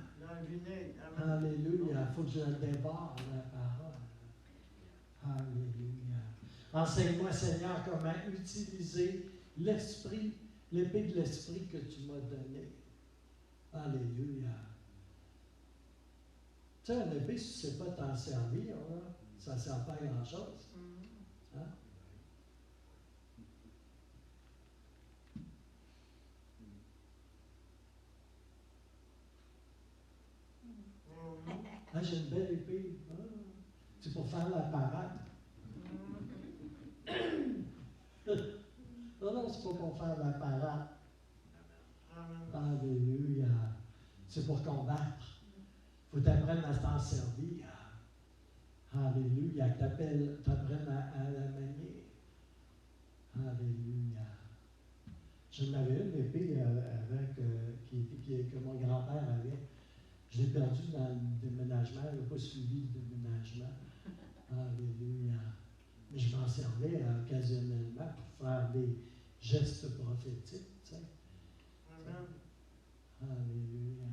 Alléluia. Il faut que je le dévore, la parole. Alléluia. Enseigne-moi, Seigneur, comment utiliser l'esprit, l'épée de l'esprit que tu m'as donné. Alléluia. Tu sais, une épée, si tu ne sais pas t'en servir, là, ça ne sert pas à grand-chose. Hein? Ah, j'ai une belle épée. Ah, c'est pour faire la parade. Non, non, c'est pas pour faire la parade. Alléluia. C'est pour combattre. Il faut t'apprendre à t'en servir. Alléluia. T'apprennes à la manier. Alléluia. J'en avais une épée que mon grand-père avait. Je l'ai perdue dans le déménagement. Elle n'a pas suivi le déménagement. Alléluia. Mais je m'en servais occasionnellement pour faire des gestes prophétiques. Tu sais. Alléluia.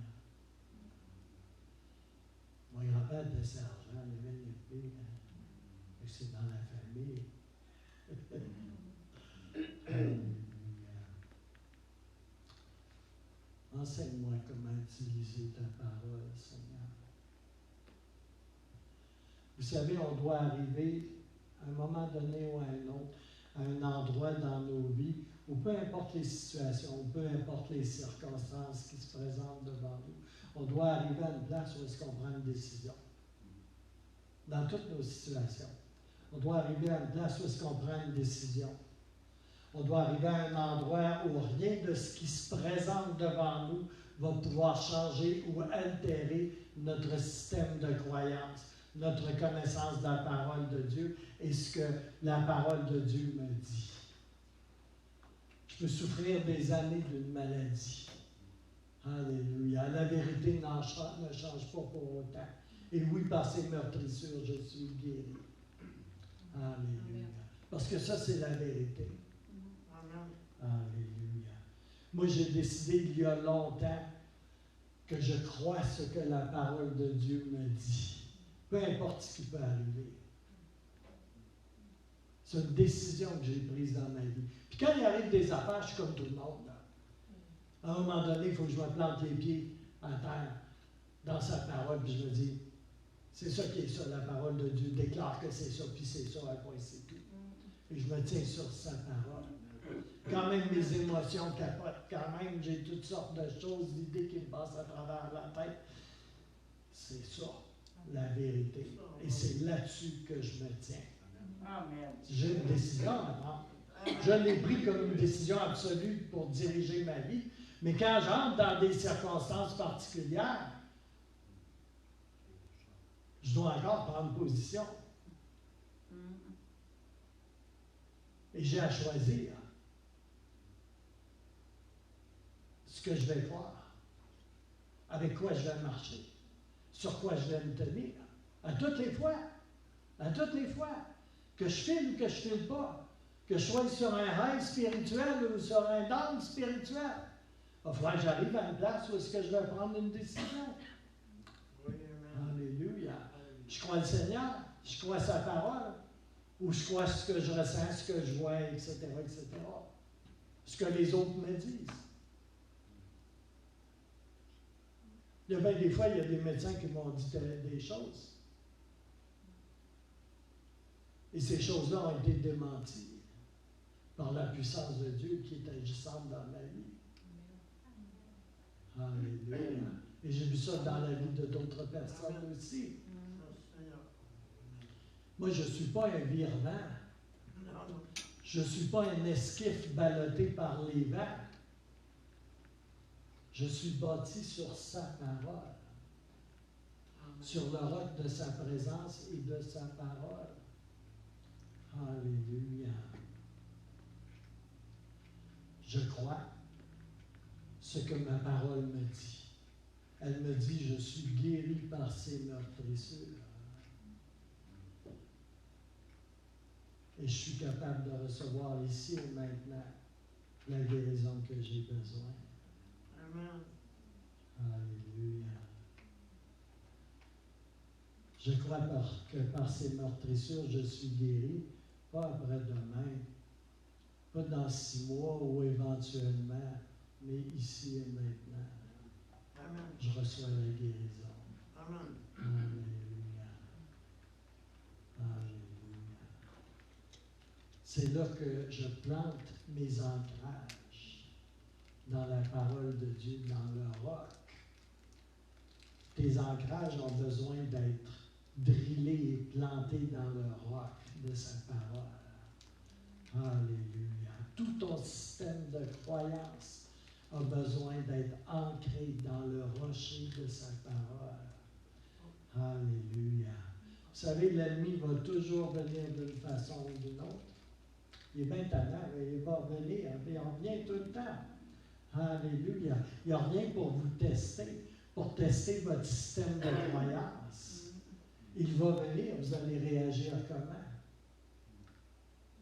Mon grand-père était sergent, il avait une épée. C'est dans la famille. Alléluia. Enseigne-moi comment utiliser ta parole, Seigneur. Vous savez, on doit arriver à un moment donné ou à un autre, à un endroit dans nos vies où peu importe les situations, peu importe les circonstances qui se présentent devant nous, on doit arriver à une place où est-ce qu'on prend une décision. Dans toutes nos situations. On doit arriver à une place où est-ce qu'on prend une décision. On doit arriver à un endroit où rien de ce qui se présente devant nous va pouvoir changer ou altérer notre système de croyance, notre connaissance de la parole de Dieu et ce que la parole de Dieu me dit. Je peux souffrir des années d'une maladie. Alléluia. La vérité ne change pas pour autant. Et oui, par ses meurtrissures, je suis guéri. Alléluia. Parce que ça, c'est la vérité. Alléluia. Moi, j'ai décidé il y a longtemps que je crois ce que la parole de Dieu me dit. Peu importe ce qui peut arriver. C'est une décision que j'ai prise dans ma vie. Puis quand il arrive des affaires, je suis comme tout le monde. Là. À un moment donné, il faut que je me plante les pieds à terre dans sa parole, puis je me dis, c'est ça qui est ça, la parole de Dieu déclare que c'est ça, puis c'est ça, à quoi c'est tout. Et je me tiens sur sa parole. Quand même, mes émotions capotent, quand même, j'ai toutes sortes de choses, d'idées qui me passent à travers la tête. C'est ça, la vérité. Et c'est là-dessus que je me tiens. J'ai une décision à prendre. Je l'ai pris comme une décision absolue pour diriger ma vie. Mais quand j'entre dans des circonstances particulières, je dois encore prendre position. Et j'ai à choisir ce que je vais croire, avec quoi je vais marcher, sur quoi je vais me tenir. À toutes les fois, que je file ou que je file pas, que je sois sur un high spirituel ou sur un down spirituel, il va falloir que j'arrive à une place où est-ce que je vais prendre une décision. Alléluia. Je crois le Seigneur, je crois sa parole, ou je crois ce que je ressens, ce que je vois, etc., etc. Ce que les autres me disent. Il y a bien des fois, il y a des médecins qui m'ont dit des choses. Et ces choses-là ont été démenties par la puissance de Dieu qui est agissante dans ma vie. Alléluia. Et j'ai vu ça dans la vie de d'autres personnes aussi. Moi, je ne suis pas un vire-vent. Je ne suis pas un esquif ballotté par les vents. Je suis bâti sur sa parole, sur le roc de sa présence et de sa parole. Alléluia. Je crois ce que ma parole me dit. Elle me dit, je suis guéri par ses meurtrissures. Et je suis capable de recevoir ici et maintenant la guérison que j'ai besoin. Amen. Alléluia. Je crois que par ces meurtrissures, je suis guéri, pas après-demain, pas dans 6 mois ou éventuellement, mais ici et maintenant. Amen. Je reçois la guérison. Amen. Alléluia. Alléluia. C'est là que je plante mes ancrages dans la parole de Dieu, dans le roc. Tes ancrages ont besoin d'être drillés et plantés dans le roc de sa parole. Alléluia. Tout ton système de croyance a besoin d'être ancré dans le rocher de sa parole. Alléluia. Vous savez, l'ennemi va toujours venir d'une façon ou d'une autre. Il est bien tannant, mais il va revenir. Il revient tout le temps. Alléluia. Il revient pour vous tester, pour tester votre système de croyance. Il va venir, vous allez réagir comment?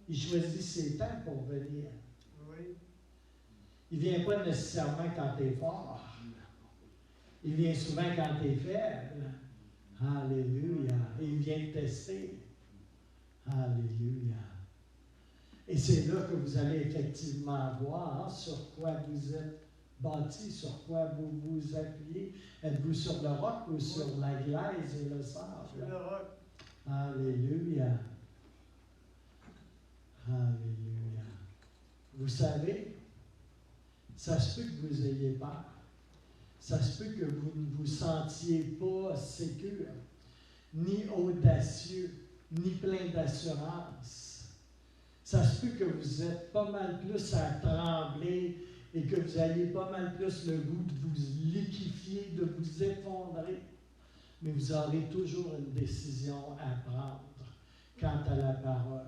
Il choisit ses temps pour venir. Oui. Il ne vient pas nécessairement quand tu es fort. Il vient souvent quand tu es faible. Alléluia. Et il vient te tester. Alléluia. Et c'est là que vous allez effectivement voir sur quoi vous êtes bâti, sur quoi vous vous appuyez. Êtes-vous sur le roc ou sur la glaise et le sable? Sur le roc. Alléluia. Alléluia. Vous savez, ça se peut que vous ayez peur. Ça se peut que vous ne vous sentiez pas sécure, ni audacieux, ni plein d'assurance. Ça se peut que vous êtes pas mal plus à trembler et que vous ayez pas mal plus le goût de vous liquéfier, de vous effondrer. Mais vous aurez toujours une décision à prendre quant à la parole.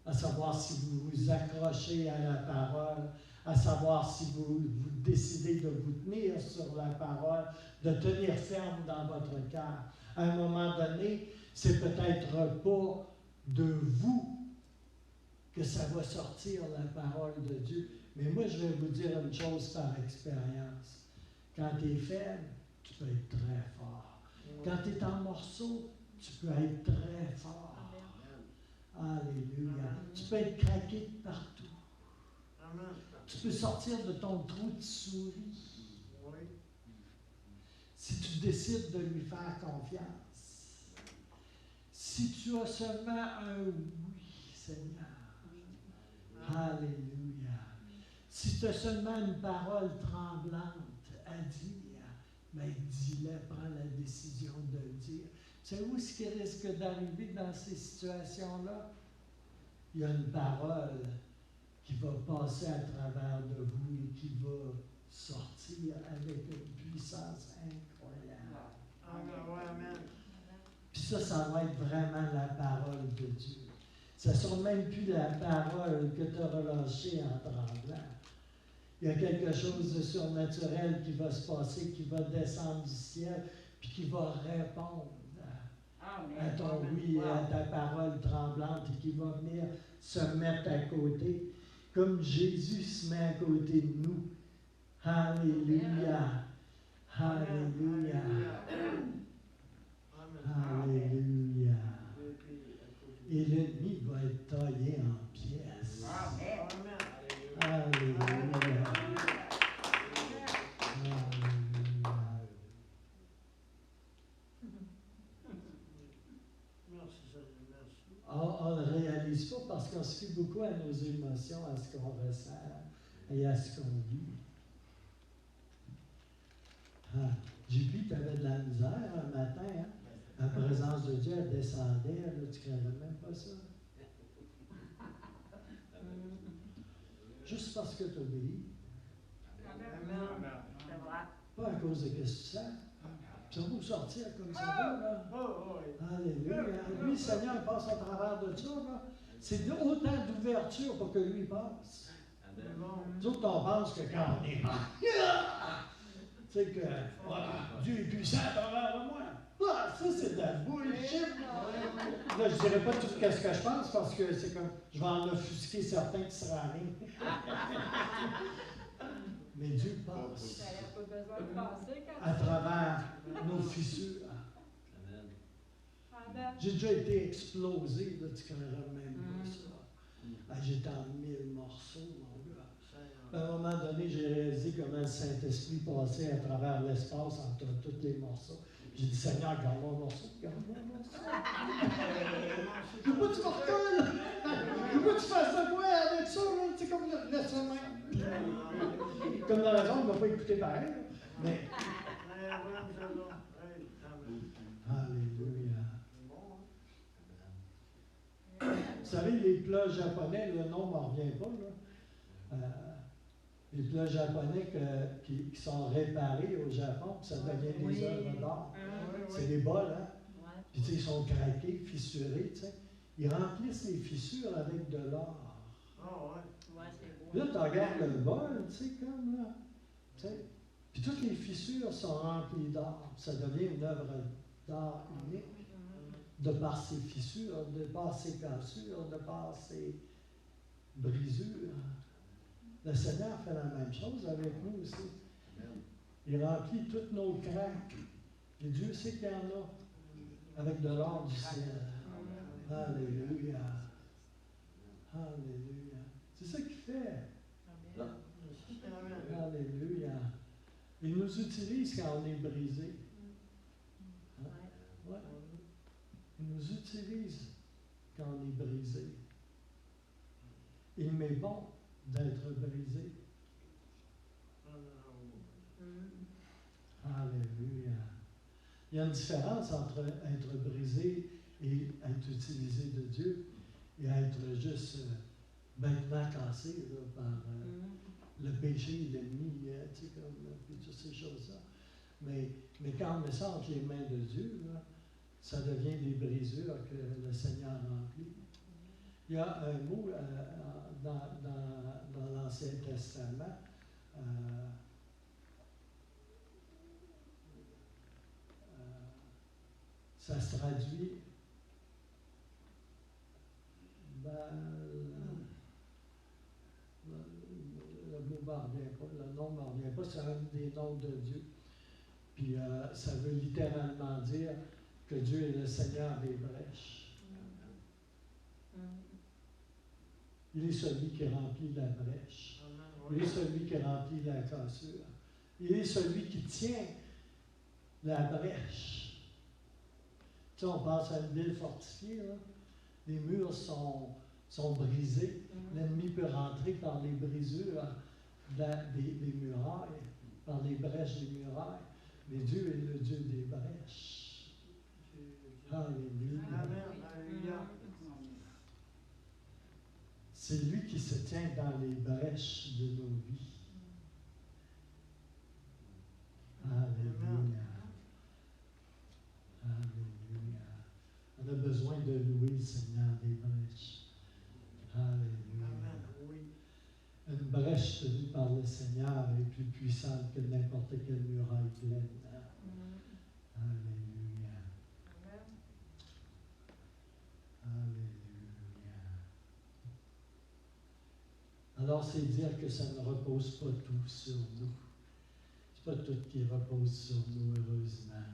À savoir si vous vous accrochez à la parole, à savoir si vous décidez de vous tenir sur la parole, de tenir ferme dans votre cœur. À un moment donné, c'est peut-être pas de vous que ça va sortir la parole de Dieu. Mais moi, je vais vous dire une chose par expérience. Quand tu es faible, tu peux être très fort. Quand tu es en morceaux, tu peux être très fort. Alléluia. Tu peux être craqué de partout. Amen. Tu peux sortir de ton trou de souris. Oui. Si tu décides de lui faire confiance. Si tu as seulement un oui, Seigneur. Alléluia. Si tu as seulement une parole tremblante à dire, mais dis-le, prends la décision de le dire. Tu sais où ce qui risque d'arriver dans ces situations-là? Il y a une parole qui va passer à travers de vous et qui va sortir avec une puissance incroyable. Amen. Puis ça va être vraiment la parole de Dieu. Ça ne sera même plus la parole que tu as relâchée en tremblant. Il y a quelque chose de surnaturel qui va se passer, qui va descendre du ciel, puis qui va répondre à ton oui et à ta parole tremblante et qui va venir se mettre à côté, comme Jésus se met à côté de nous. Alléluia. Alléluia. Alléluia. Et l'ennemi va être taillé en pièces. Alléluia. Alléluia. On ne réalise pas parce qu'on se fie beaucoup à nos émotions, à ce qu'on ressent et à ce qu'on vit. JP, tu avais de la misère un matin, hein? La présence de Dieu, elle descendait, là, tu ne connais même pas ça. Juste parce que tu obéis. Pas à cause de ce que tu sens. Ça va sortir comme ça va, là. Alléluia. Lui, Seigneur, passe à travers de ça, là. C'est autant d'ouverture pour que lui passe. Nous autres, on pense que quand on est tu sais que Dieu est puissant à travers de moi. Ça, c'est de la bullshit. Là, je ne dirais pas tout ce que je pense parce que c'est comme, je vais en offusquer certains qui seraient en ligne. Mais Dieu passe à travers nos fissures. J'ai déjà été explosé, là, tu ne connais même pas ça. J'étais en 1000 morceaux, mon gars. À un moment donné, j'ai réalisé comment le Saint-Esprit passait à travers l'espace entre tous les morceaux. J'ai dit, Seigneur, garde mon morceau, garde mon morceau. Je veux pas que tu me recolles. Je veux pas que tu fasses de quoi avec ça, là. Tu sais, comme laisse ça même. Comme dans la raison, il ne va pas écouter pareil. Mais. Alléluia. Vous savez, les plats japonais, le nom ne m'en revient pas, là. Les plats japonais qui sont réparés au Japon, puis ça devient des œuvres d'art. C'est des bols, hein? Puis tu sais, ils sont craqués, fissurés, tu sais. Ils remplissent les fissures avec de l'or. Là, tu regardes le bol, tu sais, comme là. Tu sais. Puis toutes les fissures sont remplies d'or. Ça devient une œuvre d'art unique. De par ses fissures, de par ses cassures, de par ses brisures. Le Seigneur fait la même chose avec nous aussi. Il remplit toutes nos craques. Et Dieu sait qu'il y en a avec de l'or du ciel. Alléluia. Alléluia. C'est ça qu'il fait. Là. Alléluia. Il nous utilise quand on est brisé. Hein? Ouais. Il nous utilise quand on est brisé. Il m'est bon d'être brisé. Alléluia. Il y a une différence entre être brisé et être utilisé de Dieu et être juste bêtement cassé là, par le péché, l'ennemi, tu sais, comme, puis toutes ces choses-là. Mais quand on met ça entre les mains de Dieu, là, ça devient des brisures que le Seigneur remplit. Il y a un mot dans l'Ancien Testament. Ça se traduit. Le mot ne m'en revient pas, le nom ne m'en revient pas, c'est un des noms de Dieu. Puis ça veut littéralement dire que Dieu est le Seigneur des brèches. Il est celui qui remplit la brèche. Il est celui qui remplit la cassure. Il est celui qui tient la brèche. Tu sais, on pense à une ville fortifiée, là. Les murs sont brisés. L'ennemi peut rentrer par les brisures des murailles, par les brèches des murailles. Mais Dieu est le Dieu des brèches. Alléluia. C'est lui qui se tient dans les brèches de nos vies. Alléluia. Alléluia. On a besoin de louer le Seigneur des brèches. Alléluia. Une brèche tenue par le Seigneur est plus puissante que n'importe quelle muraille pleine. Alléluia. Alléluia. Alors, c'est dire que ça ne repose pas tout sur nous. C'est pas tout qui repose sur nous, heureusement.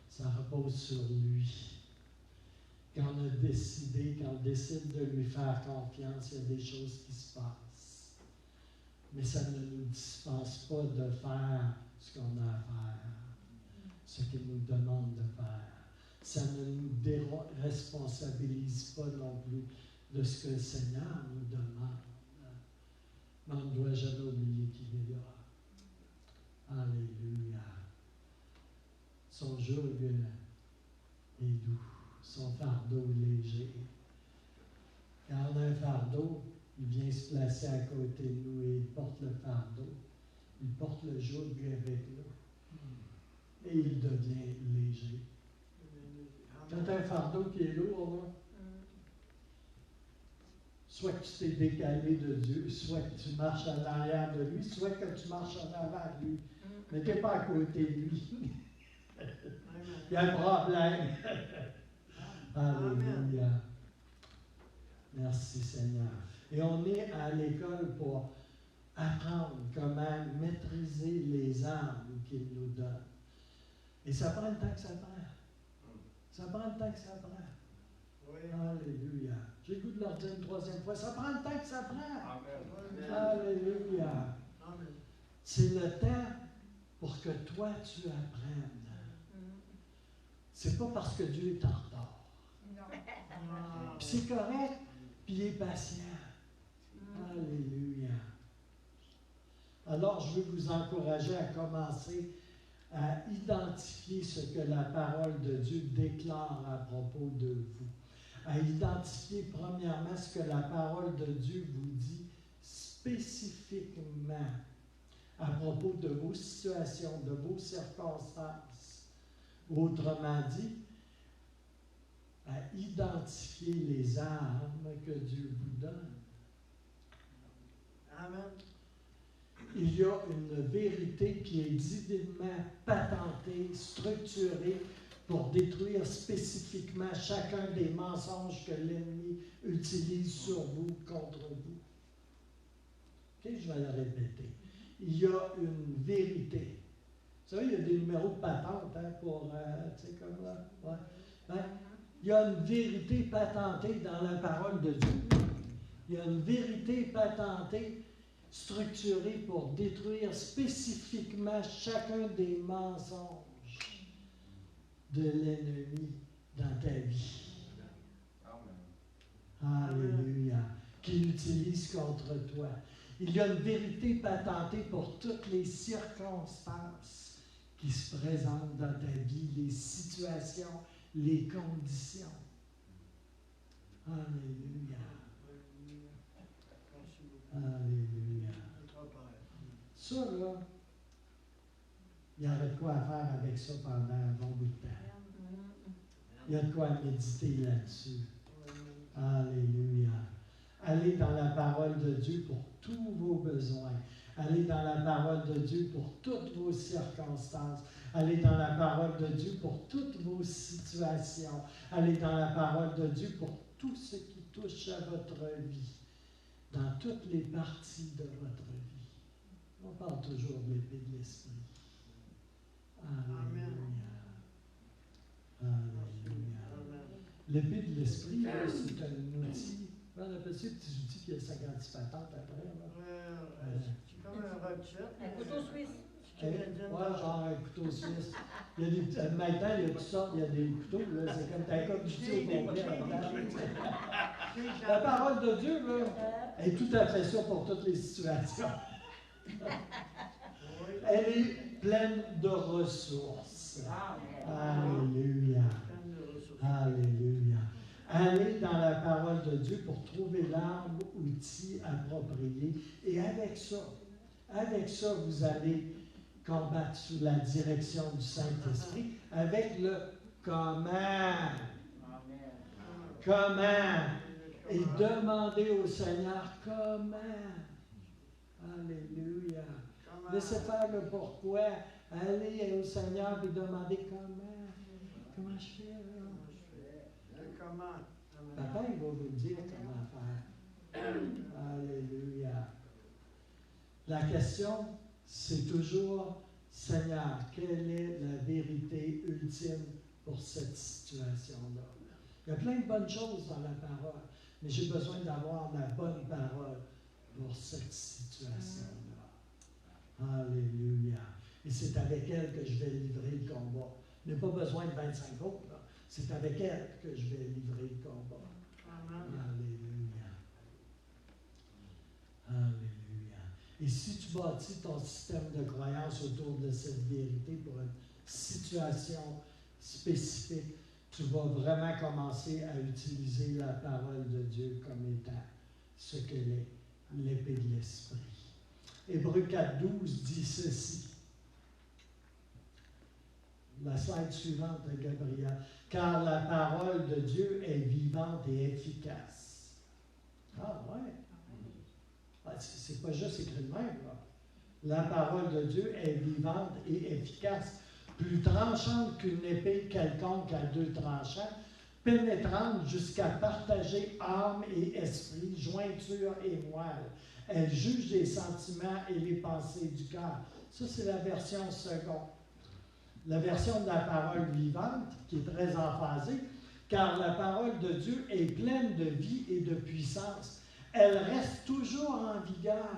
Ça repose sur lui. Quand on a décidé, quand on décide de lui faire confiance, il y a des choses qui se passent. Mais ça ne nous dispense pas de faire ce qu'on a à faire, ce qu'il nous demande de faire. Ça ne nous déresponsabilise pas non plus de ce que le Seigneur nous demande. Mais on ne doit jamais oublier qu'il est là. Alléluia. Son joug est doux, son fardeau léger. Quand on a un fardeau, il vient se placer à côté de nous et il porte le fardeau. Il porte le joug avec nous. Et il devient léger. Quand tu as un fardeau qui est lourd, là, soit que tu t'es décalé de Dieu, soit que tu marches en arrière de lui, soit que tu marches en avant de lui. Mais tu n'es pas à côté de lui. Il y a un problème. Alléluia. Merci Seigneur. Et on est à l'école pour apprendre comment maîtriser les armes qu'il nous donne. Et ça prend le temps que ça prend. Ça prend le temps que ça prend. Oui. Alléluia. J'ai le goût de leur dire une troisième fois. Ça prend le temps que ça prend. Amen. Alléluia. Amen. C'est le temps pour que toi tu apprennes. c'est pas parce que Dieu est en retard. Puis c'est correct, puis il est patient. Alléluia. Alors, je veux vous encourager à commencer à identifier ce que la parole de Dieu déclare à propos de vous. À identifier premièrement ce que la parole de Dieu vous dit spécifiquement à propos de vos situations, de vos circonstances. Autrement dit, à identifier les armes que Dieu vous donne. Amen. Il y a une vérité qui est divinement patentée, structurée pour détruire spécifiquement chacun des mensonges que l'ennemi utilise sur vous, contre vous. OK, je vais le répéter. Il y a une vérité. Vous savez, il y a des numéros de patente pour, tu sais, comme là. Ouais. Hein? Il y a une vérité patentée dans la parole de Dieu. Il y a une vérité patentée, structurée pour détruire spécifiquement chacun des mensonges de l'ennemi dans ta vie. Alléluia. Qu'il utilise contre toi. Il y a une vérité patentée pour toutes les circonstances qui se présentent dans ta vie, les situations, les conditions. Alléluia. Alléluia. Ça, là, il y aurait de quoi à faire avec ça pendant un bon bout de temps. Il y a de quoi méditer là-dessus. Alléluia. Allez dans la parole de Dieu pour tous vos besoins. Allez dans la parole de Dieu pour toutes vos circonstances. Allez dans la parole de Dieu pour toutes vos situations. Allez dans la parole de Dieu pour tout ce qui touche à votre vie, dans toutes les parties de votre vie. On parle toujours de l'épée de l'esprit. Alléluia. Alléluia. L'épée de l'esprit, c'est un outil. On appelle ça un petit outil qui a 50 patentes après. C'est comme un rock-shot. Un couteau suisse. Ouais, genre un couteau suisse. Il y a des, maintenant, il y a toutes sortes, il y a des couteaux, là, c'est comme t'as comme du couteau complet là-dedans. La parole de Dieu, là, est tout à fait ça pour toutes les situations. Elle est pleine de ressources. Alléluia. Alléluia. Allez dans la parole de Dieu pour trouver l'arme, outil approprié. Et avec ça, vous allez combattre sous la direction du Saint-Esprit, avec le comment. Comment. Et demandez au Seigneur comment. Alléluia. Laissez faire le pourquoi. Allez au Seigneur et demandez comment. Comment je fais là? Papa, il va vous dire comment faire. Alléluia. La question, c'est toujours, Seigneur, quelle est la vérité ultime pour cette situation-là? Il y a plein de bonnes choses dans la parole, mais j'ai besoin d'avoir la bonne parole pour cette situation-là. Alléluia. Et c'est avec elle que je vais livrer le combat. Je n'ai pas besoin de 25 autres, là. C'est avec elle que je vais livrer le combat. Alléluia. Alléluia. Et si tu bâtis ton système de croyance autour de cette vérité pour une situation spécifique, tu vas vraiment commencer à utiliser la parole de Dieu comme étant ce qu'elle est, l'épée de l'esprit. Hébreux 4.12 dit ceci. La slide suivante de Gabriel. Car la parole de Dieu est vivante et efficace. Ah ouais. C'est pas juste écrit de même, là. La parole de Dieu est vivante et efficace, plus tranchante qu'une épée quelconque à deux tranchants, pénétrante jusqu'à partager âme et esprit, jointure et moelle. Elle juge les sentiments et les pensées du cœur. Ça, c'est la version seconde. La version de la parole vivante, qui est très emphasée, car la parole de Dieu est pleine de vie et de puissance. Elle reste toujours en vigueur.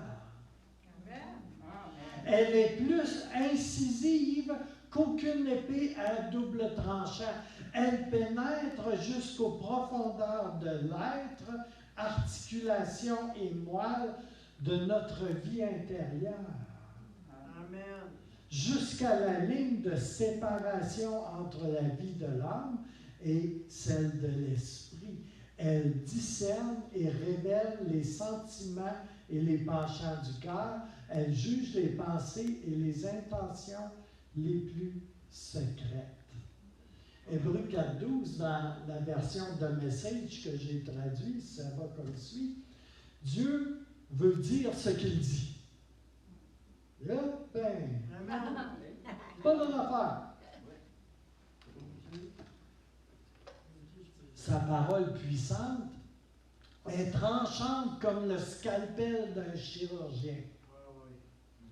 Elle est plus incisive qu'aucune épée à double tranchant. Elle pénètre jusqu'aux profondeurs de l'être, articulation et moelle de notre vie intérieure. Amen. Jusqu'à la ligne de séparation entre la vie de l'âme et celle de l'esprit. Elle discerne et révèle les sentiments et les penchants du cœur. Elle juge les pensées et les intentions les plus secrètes. Hébreux 4.12, dans la version de Message que j'ai traduit, ça va comme suit. Dieu veut dire ce qu'il dit. Là, ben, Amen. pas bonne affaire. Sa parole puissante est tranchante comme le scalpel d'un chirurgien.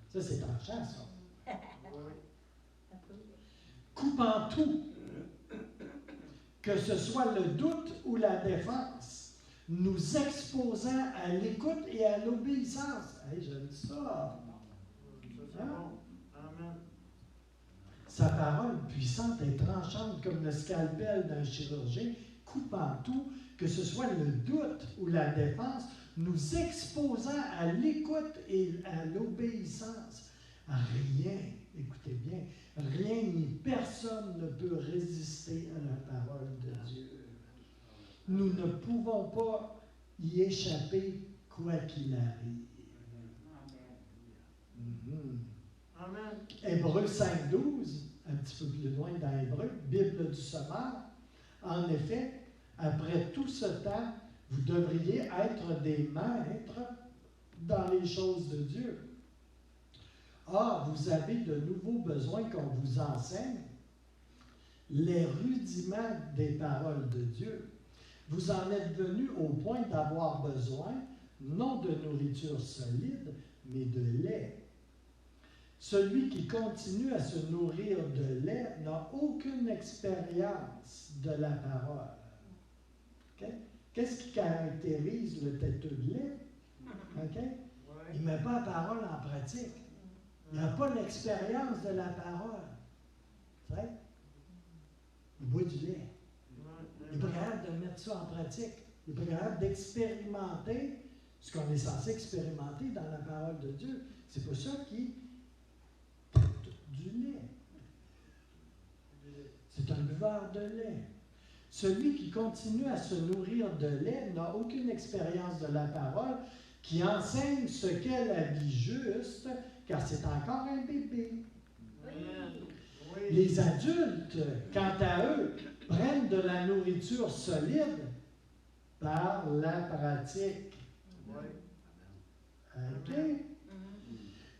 Ça, c'est tranchant, ça. Coupant tout, que ce soit le doute ou la défense, nous exposant à l'écoute et à l'obéissance. Hey, j'aime ça. Hein? Amen. Sa parole puissante est tranchante comme le scalpel d'un chirurgien, coupant tout, que ce soit le doute ou la défense, nous exposant à l'écoute et à l'obéissance. Rien, écoutez bien, rien ni personne ne peut résister à la parole de Dieu. Nous ne pouvons pas y échapper quoi qu'il arrive. Amen. Hébreux 5.12, un petit peu plus loin dans Hébreux, Bible du sommaire. En effet, après tout ce temps, vous devriez être des maîtres dans les choses de Dieu. Or, vous avez de nouveaux besoins qu'on vous enseigne, les rudiments des paroles de Dieu. Vous en êtes venus au point d'avoir besoin, non de nourriture solide, mais de lait. Celui qui continue à se nourrir de lait n'a aucune expérience de la parole. Okay? Qu'est-ce qui caractérise le têteux de lait? Okay? Il ne met pas la parole en pratique. Il n'a pas l'expérience de la parole. Vrai? Il boit du lait. Il n'est pas capable de mettre ça en pratique. Il n'est pas capable d'expérimenter ce qu'on est censé expérimenter dans la parole de Dieu. C'est pour ça qu'il du lait. C'est un buveur de lait. Celui qui continue à se nourrir de lait n'a aucune expérience de la parole, qui enseigne ce qu'est la vie juste, car c'est encore un bébé. Oui. Les adultes, quant à eux, prennent de la nourriture solide par la pratique. OK?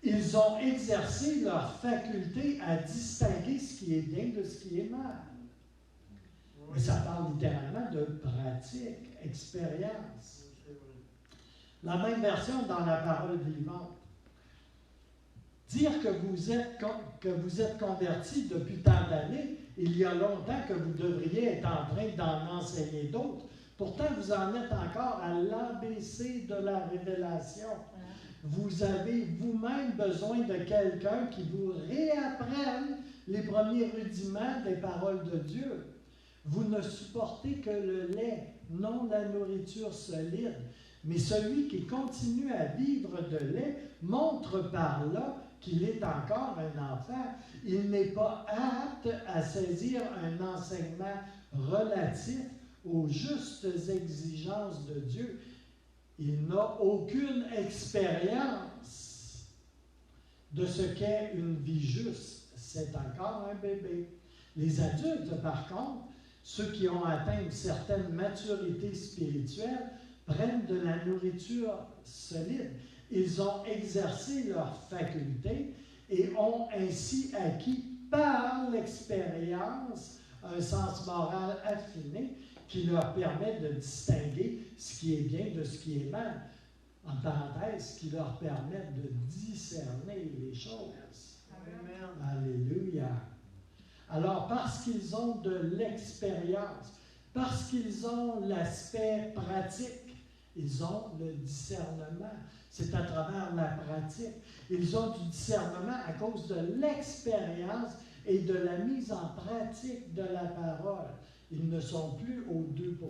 Ils ont exercé leur faculté à distinguer ce qui est bien de ce qui est mal. Mais ça parle littéralement de pratique, expérience. La même version dans la parole vivante. Dire que vous êtes convertis depuis tant d'années, il y a longtemps que vous devriez être en train d'en enseigner d'autres. Pourtant, vous en êtes encore à l'ABC de la révélation. Vous avez vous-même besoin de quelqu'un qui vous réapprenne les premiers rudiments des paroles de Dieu. Vous ne supportez que le lait, non la nourriture solide. Mais celui qui continue à vivre de lait montre par là qu'il est encore un enfant. Il n'est pas apte à saisir un enseignement relatif aux justes exigences de Dieu. Il n'a aucune expérience de ce qu'est une vie juste. C'est encore un bébé. Les adultes, par contre, ceux qui ont atteint une certaine maturité spirituelle, prennent de la nourriture solide. Ils ont exercé leur faculté et ont ainsi acquis par l'expérience un sens moral affiné qui leur permet de distinguer ce qui est bien de ce qui est mal. En parenthèse, qui leur permet de discerner les choses. Amen. Alléluia. Alors, parce qu'ils ont de l'expérience, parce qu'ils ont l'aspect pratique, ils ont le discernement. C'est à travers la pratique. Ils ont du discernement à cause de l'expérience et de la mise en pratique de la parole. Ils ne sont plus aux 2%,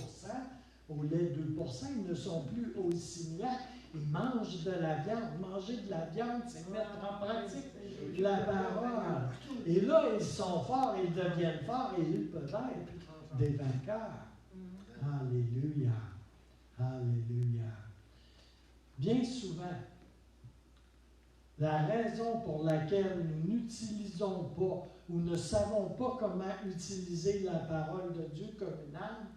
au lait 2%, ils ne sont plus aux similaires. Ils mangent de la viande. Manger de la viande, c'est mettre en pratique la parole. Et là, ils sont forts, ils deviennent forts et ils peuvent être des vainqueurs. Alléluia. Alléluia. Bien souvent, la raison pour laquelle nous n'utilisons pas ou ne savons pas comment utiliser la parole de Dieu comme une arme,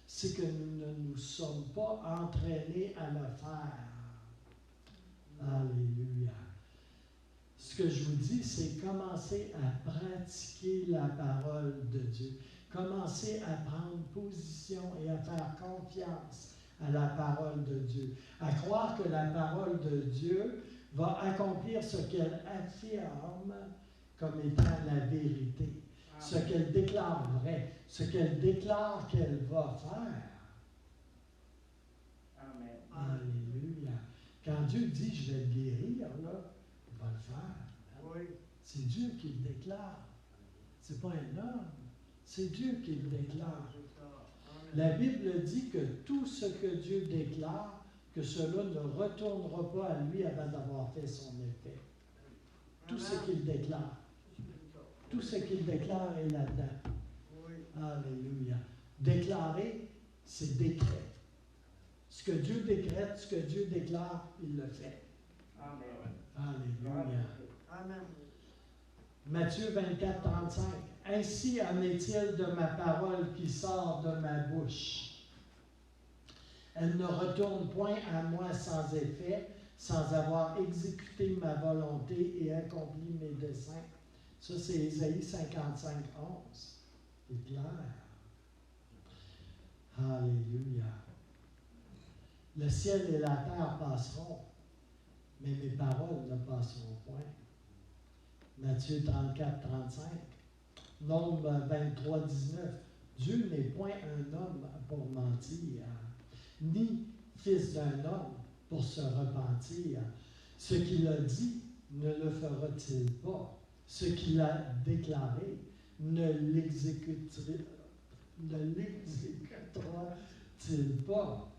c'est que nous ne nous sommes pas entraînés à le faire. Alléluia. Ce que je vous dis, c'est commencer à pratiquer la parole de Dieu. Commencer à prendre position et à faire confiance à la parole de Dieu. À croire que la parole de Dieu va accomplir ce qu'elle affirme comme étant la vérité, ce qu'elle déclare vrai, ce qu'elle déclare qu'elle va faire. Amen. Alléluia. Quand Dieu dit « je vais te guérir », là, il va le faire. Oui. C'est Dieu qui le déclare. Ce n'est pas un homme. C'est Dieu qui le déclare. La Bible dit que tout ce que Dieu déclare, que cela ne retournera pas à lui avant d'avoir fait son effet. Tout ce qu'il déclare. Tout ce qu'il déclare est là-dedans. Oui. Alléluia. Déclarer, c'est décret. Ce que Dieu décrète, ce que Dieu déclare, il le fait. Amen. Alléluia. Amen. Matthieu 24, 35. Ainsi en est-il de ma parole qui sort de ma bouche. Elle ne retourne point à moi sans effet, sans avoir exécuté ma volonté et accompli mes desseins. Ça, c'est Ésaïe 55, 11. C'est clair. Alléluia. Le ciel et la terre passeront, mais mes paroles ne passeront point. Matthieu 34, 35. Nombre 23, 19. Dieu n'est point un homme pour mentir, ni fils d'un homme pour se repentir. Ce qu'il a dit, ne le fera-t-il pas? Ce qu'il a déclaré, ne l'exécutera-t-il pas?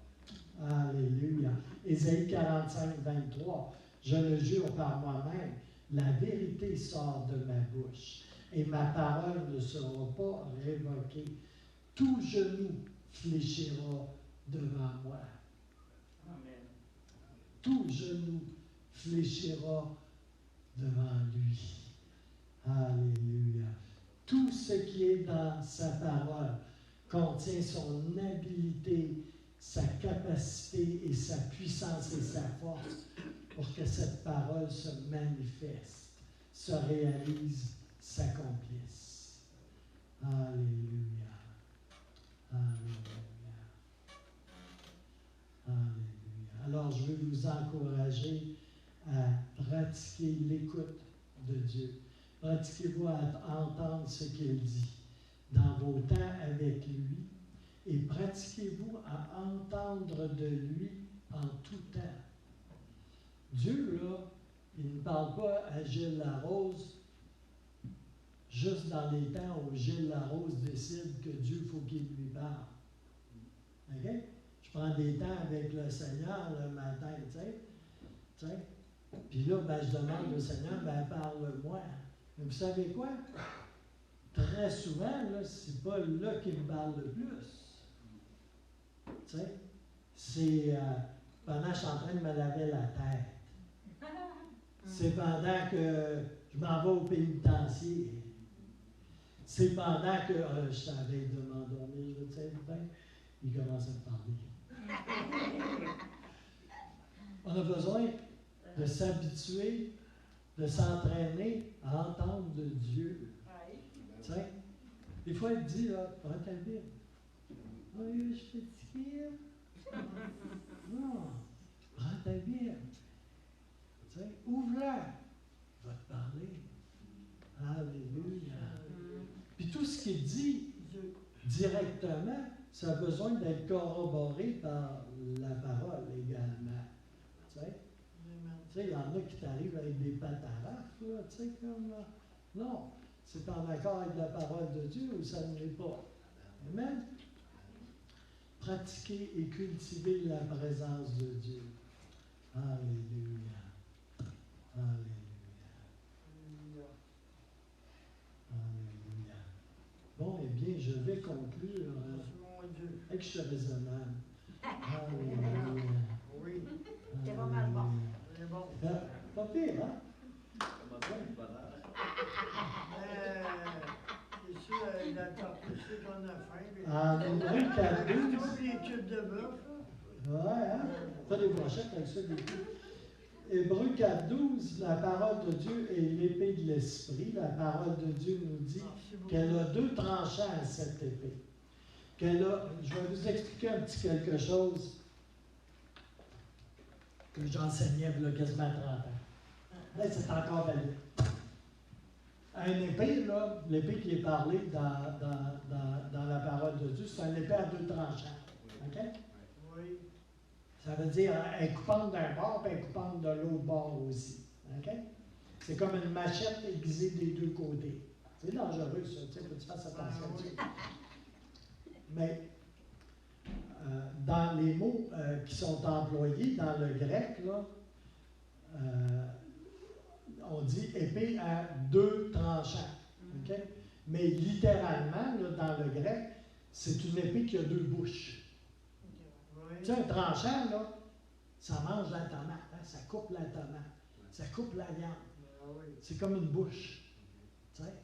Alléluia. Ésaïe 45, 23. Je le jure par moi-même, la vérité sort de ma bouche, et ma parole ne sera pas révoquée. Tout genou fléchira devant moi. Amen. Tout genou fléchira devant lui. Alléluia. Tout ce qui est dans sa parole contient son habileté, sa capacité et sa puissance et sa force pour que cette parole se manifeste, se réalise, s'accomplisse. Alléluia. Alléluia. Alléluia. Alors, je veux vous encourager à pratiquer l'écoute de Dieu. Pratiquez-vous à entendre ce qu'il dit dans vos temps avec lui et pratiquez-vous à entendre de lui en tout temps. Dieu, là, il ne parle pas à Gilles Larose juste dans les temps où Gilles Larose décide que Dieu, faut qu'il lui parle. OK? Je prends des temps avec le Seigneur le matin, tu sais. Puis là, ben, je demande au Seigneur, ben, parle-moi. Mais vous savez quoi? Très souvent, là, c'est pas là qu'il me parle le plus. Tu sais? C'est pendant que je suis en train de me laver la tête. C'est pendant que je m'en vais au pénitencier. C'est pendant que je savais de m'endormir, je sais bien, il commence à me parler. On a besoin de s'habituer, de s'entraîner à entendre de Dieu. Tu sais, des fois, il te dit, là, prends ta Bible. Oui, je suis fatigué. Non, prends ta Bible. Tu sais, ouvre-la. Il va te parler. Alléluia. Puis tout ce qu'il dit directement, ça a besoin d'être corroboré par la parole également. Tu sais, il y en a qui t'arrivent avec des patarafes, là, tu sais, comme... Non, c'est en accord avec la parole de Dieu ou ça ne l'est pas? Amen. Pratiquer et cultiver la présence de Dieu. Alléluia. Alléluia. Alléluia. Bon, eh bien, je vais conclure avec ce raisonnable. Alléluia. Oui. C'est pas mal bon. C'est bon. Pas pire, hein? C'est sûr, il a tapé qu'on a faim. En Hébreux 4:12. Tous les tubes de bœuf. Ouais, hein? Pas des brochettes avec ça, des coups. Hébreux 4:12, la parole de Dieu est l'épée de l'esprit. La parole de Dieu nous dit qu'elle a 2 tranchants à cette épée. Je vais vous expliquer un petit quelque chose que j'enseignais il y a quasiment 30 ans. Là, c'est encore valide. Une épée, là, l'épée qui est parlée dans la parole de Dieu, c'est une épée à 2 tranchants. OK? Oui. Ça veut dire elle est coupante d'un bord et elle est coupante de l'autre bord aussi. OK? C'est comme une machette aiguisée des 2 côtés. C'est dangereux, ça. Tu sais, faut que tu fasses attention. Mais dans les mots qui sont employés dans le grec, là, on dit épée à 2 tranchants. OK? Mais littéralement, là, dans le grec, c'est une épée qui a 2 bouches. Oui. Tu sais, un tranchant, là, ça mange la tomate, hein? Ça coupe la tomate, ça coupe la viande. Ah oui. C'est comme une bouche. Tu sais?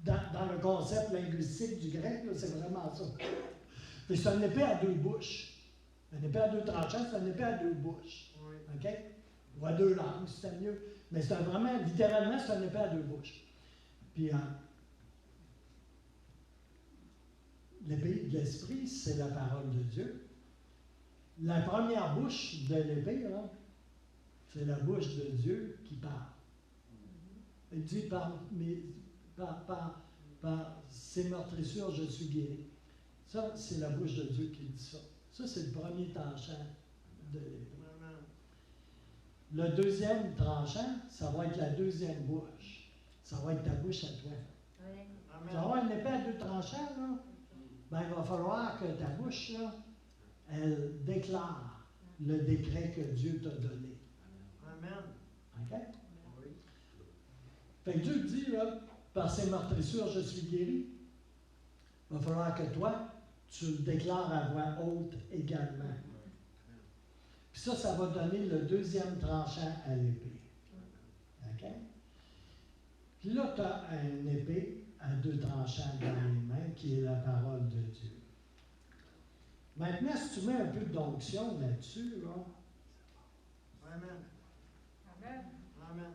Dans le concept linguistique du grec, là, c'est vraiment ça. Puis c'est une épée à 2 bouches. Une épée à 2 tranchants, c'est une épée à 2 bouches. Oui. OK? Ou à 2 langues, c'était mieux. Mais c'est vraiment, littéralement, c'est une épée à 2 bouches. Puis, l'épée de l'esprit, c'est la parole de Dieu. La première bouche de l'épée, là, c'est la bouche de Dieu qui parle. Il dit par ses meurtrissures, je suis guéri. Ça, c'est la bouche de Dieu qui dit ça. Ça, c'est le premier tranchant de l'épée. Le deuxième tranchant, ça va être la deuxième bouche. Ça va être ta bouche à toi. Oui. Tu vas avoir une épée à 2 tranchants, là. Ben, il va falloir que ta bouche, là, elle déclare le décret que Dieu t'a donné. Amen. OK? Oui. Fait que Dieu dit, là, par ses meurtrissures, je suis guéri. Il va falloir que toi, tu le déclares à voix haute également. Puis ça va donner le deuxième tranchant à l'épée. OK? Puis là, tu as une épée à 2 tranchants dans les mains, qui est la parole de Dieu. Maintenant, si tu mets un peu d'onction là-dessus, là, Amen. Amen. Amen.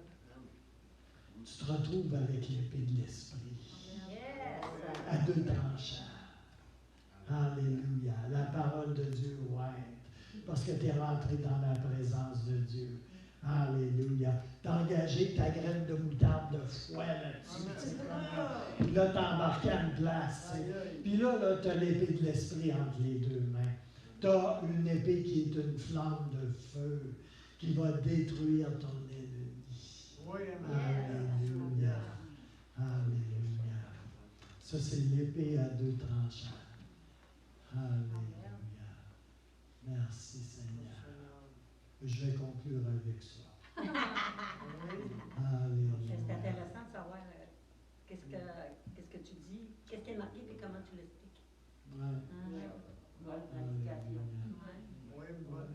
tu te retrouves avec l'épée de l'esprit. Yes. À 2 tranchants. Alléluia. La parole de Dieu, ouais. Parce que tu es rentré dans la présence de Dieu. Alléluia. T'as engagé ta graine de moutarde de foi là-dessus. Puis là, t'as embarqué à une place. Puis là, tu as l'épée de l'esprit entre les 2 mains. Tu as une épée qui est une flamme de feu qui va détruire ton ennemi. Oui, Alléluia. Alléluia. Ça, c'est l'épée à 2 tranchants. Alléluia. Merci Seigneur. Je vais conclure avec ça. Alléluia. C'est intéressant de savoir qu'est-ce que tu dis, qu'est-ce qui est marqué et comment tu l'expliques. Ouais. Bonne prédication. Oui, bonne.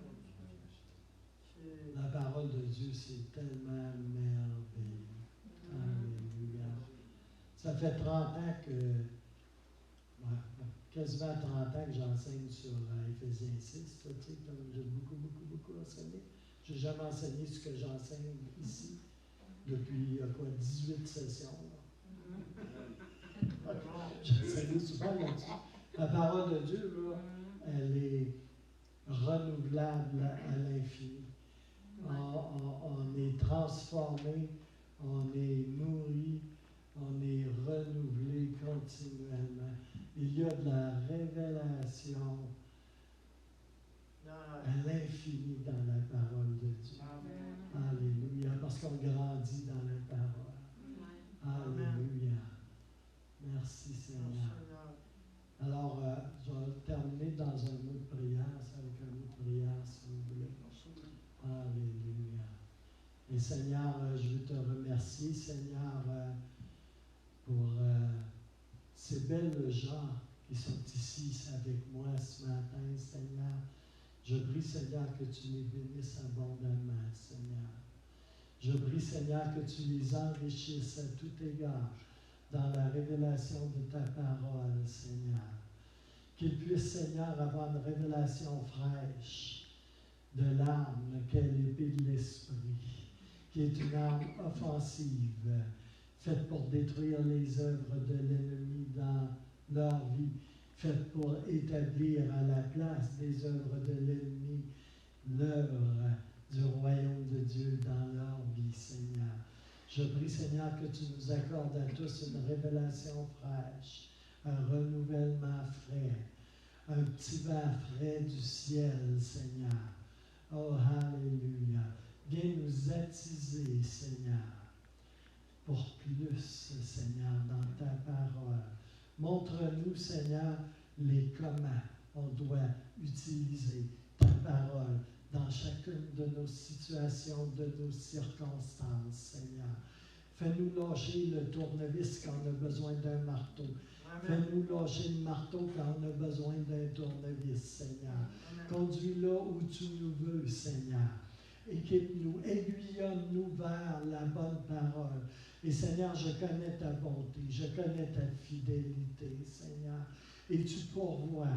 La parole de Dieu, c'est tellement merveilleux. Alléluia. Ça fait 30 ans quasiment 30 ans que j'enseigne sur Éphésiens 6. Tu sais, comme j'ai beaucoup enseigné. Je n'ai jamais enseigné ce que j'enseigne ici depuis 18 sessions. J'enseigne souvent là-dessus. La parole de Dieu, là, elle est renouvelable à l'infini. On est transformé, on est nourri, on est renouvelé continuellement. Il y a de la révélation à l'infini dans la parole de Dieu. Alléluia, parce qu'on grandit dans la parole. moi ce matin, Seigneur. Je prie, Seigneur, que tu les bénisses abondamment, Seigneur. Je prie, Seigneur, que tu les enrichisses à tout égard dans la révélation de ta parole, Seigneur. Qu'ils puissent, Seigneur, avoir une révélation fraîche de l'arme qu'est l'épée de l'Esprit, qui est une arme offensive, faite pour détruire les œuvres de l'ennemi dans leur vie, faite pour établir à la place des œuvres de l'ennemi l'œuvre du royaume de Dieu dans leur vie, Seigneur. Je prie, Seigneur, que tu nous accordes à tous une révélation fraîche, un renouvellement frais, un petit vent frais du ciel, Seigneur. Oh, Alléluia. Viens nous attiser, Seigneur, pour plus, Seigneur, dans ta parole. Montre-nous, Seigneur, les comment on doit utiliser ta parole dans chacune de nos situations, de nos circonstances, Seigneur. Fais-nous lâcher le tournevis quand on a besoin d'un marteau. Fais-nous lâcher le marteau quand on a besoin d'un tournevis, Seigneur. Conduis là où tu nous veux, Seigneur. Équipe-nous, aiguillonne-nous vers la bonne parole. Et Seigneur, je connais ta bonté, je connais ta fidélité, Seigneur. Et tu pourvois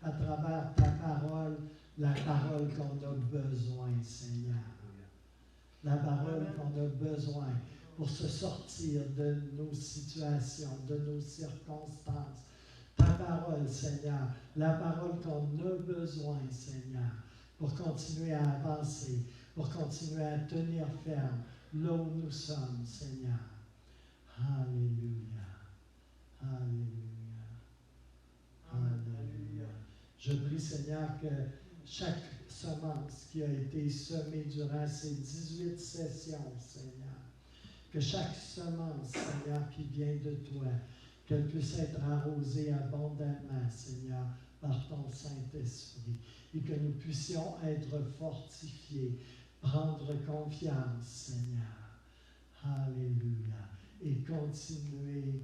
à travers ta parole, la parole qu'on a besoin, Seigneur. La parole qu'on a besoin pour se sortir de nos situations, de nos circonstances. Ta parole, Seigneur, la parole qu'on a besoin, Seigneur, pour continuer à avancer, pour continuer à tenir ferme là où nous sommes, Seigneur. Alléluia. Alléluia. Alléluia. Je prie, Seigneur, que chaque semence qui a été semée durant ces 18 sessions, Seigneur, que chaque semence, Seigneur, qui vient de toi, qu'elle puisse être arrosée abondamment, Seigneur, par ton Saint-Esprit, et que nous puissions être fortifiés, prendre confiance, Seigneur. Alléluia. Et continuer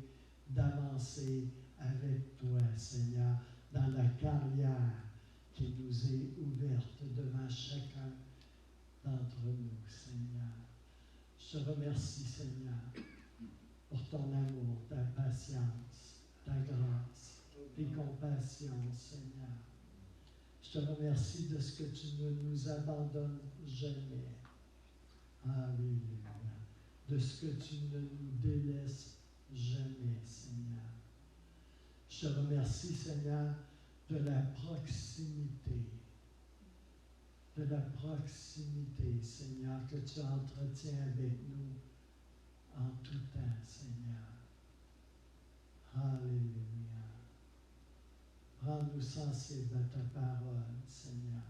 d'avancer avec toi, Seigneur, dans la carrière qui nous est ouverte devant chacun d'entre nous, Seigneur. Je te remercie, Seigneur, pour ton amour, ta patience, ta grâce, tes compassions, Seigneur. Je te remercie de ce que tu ne nous abandonnes jamais. Alléluia. De ce que tu ne nous délaisses jamais, Seigneur. Je te remercie, Seigneur, de la proximité. De la proximité, Seigneur, que tu entretiens avec nous en tout temps, Seigneur. Alléluia. Rends-nous sensibles à ta parole, Seigneur.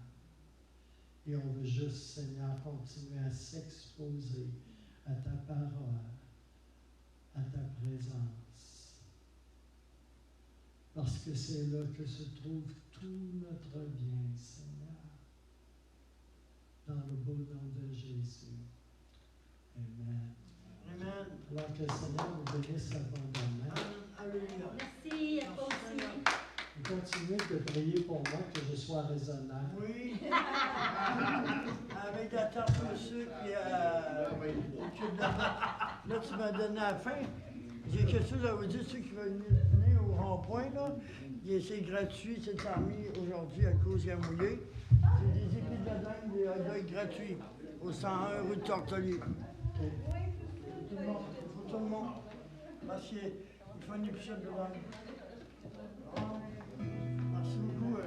Et on veut juste, Seigneur, continuer à s'exposer à ta parole, à ta présence. Parce que c'est là que se trouve tout notre bien, Seigneur. Dans le beau nom de Jésus. Amen. Amen. Alors que le Seigneur vous bénisse abondamment. Alléluia. Merci à toi aussi. Vous continuez de prier pour moi que je sois raisonnable. Oui. Avec la tarte au sucre et le cube de là, tu m'as donné la faim. J'ai quelque chose à vous dire, ceux qui veulent venir au rond-point, là. C'est gratuit, c'est permis aujourd'hui à cause qu'il a mouillé. C'est des épis de dinde, des hot dogs gratuits au 101 rue de Tortolier. Tout le monde, tout le monde. Parce qu'il faut une épicerie de dinde. Merci beaucoup.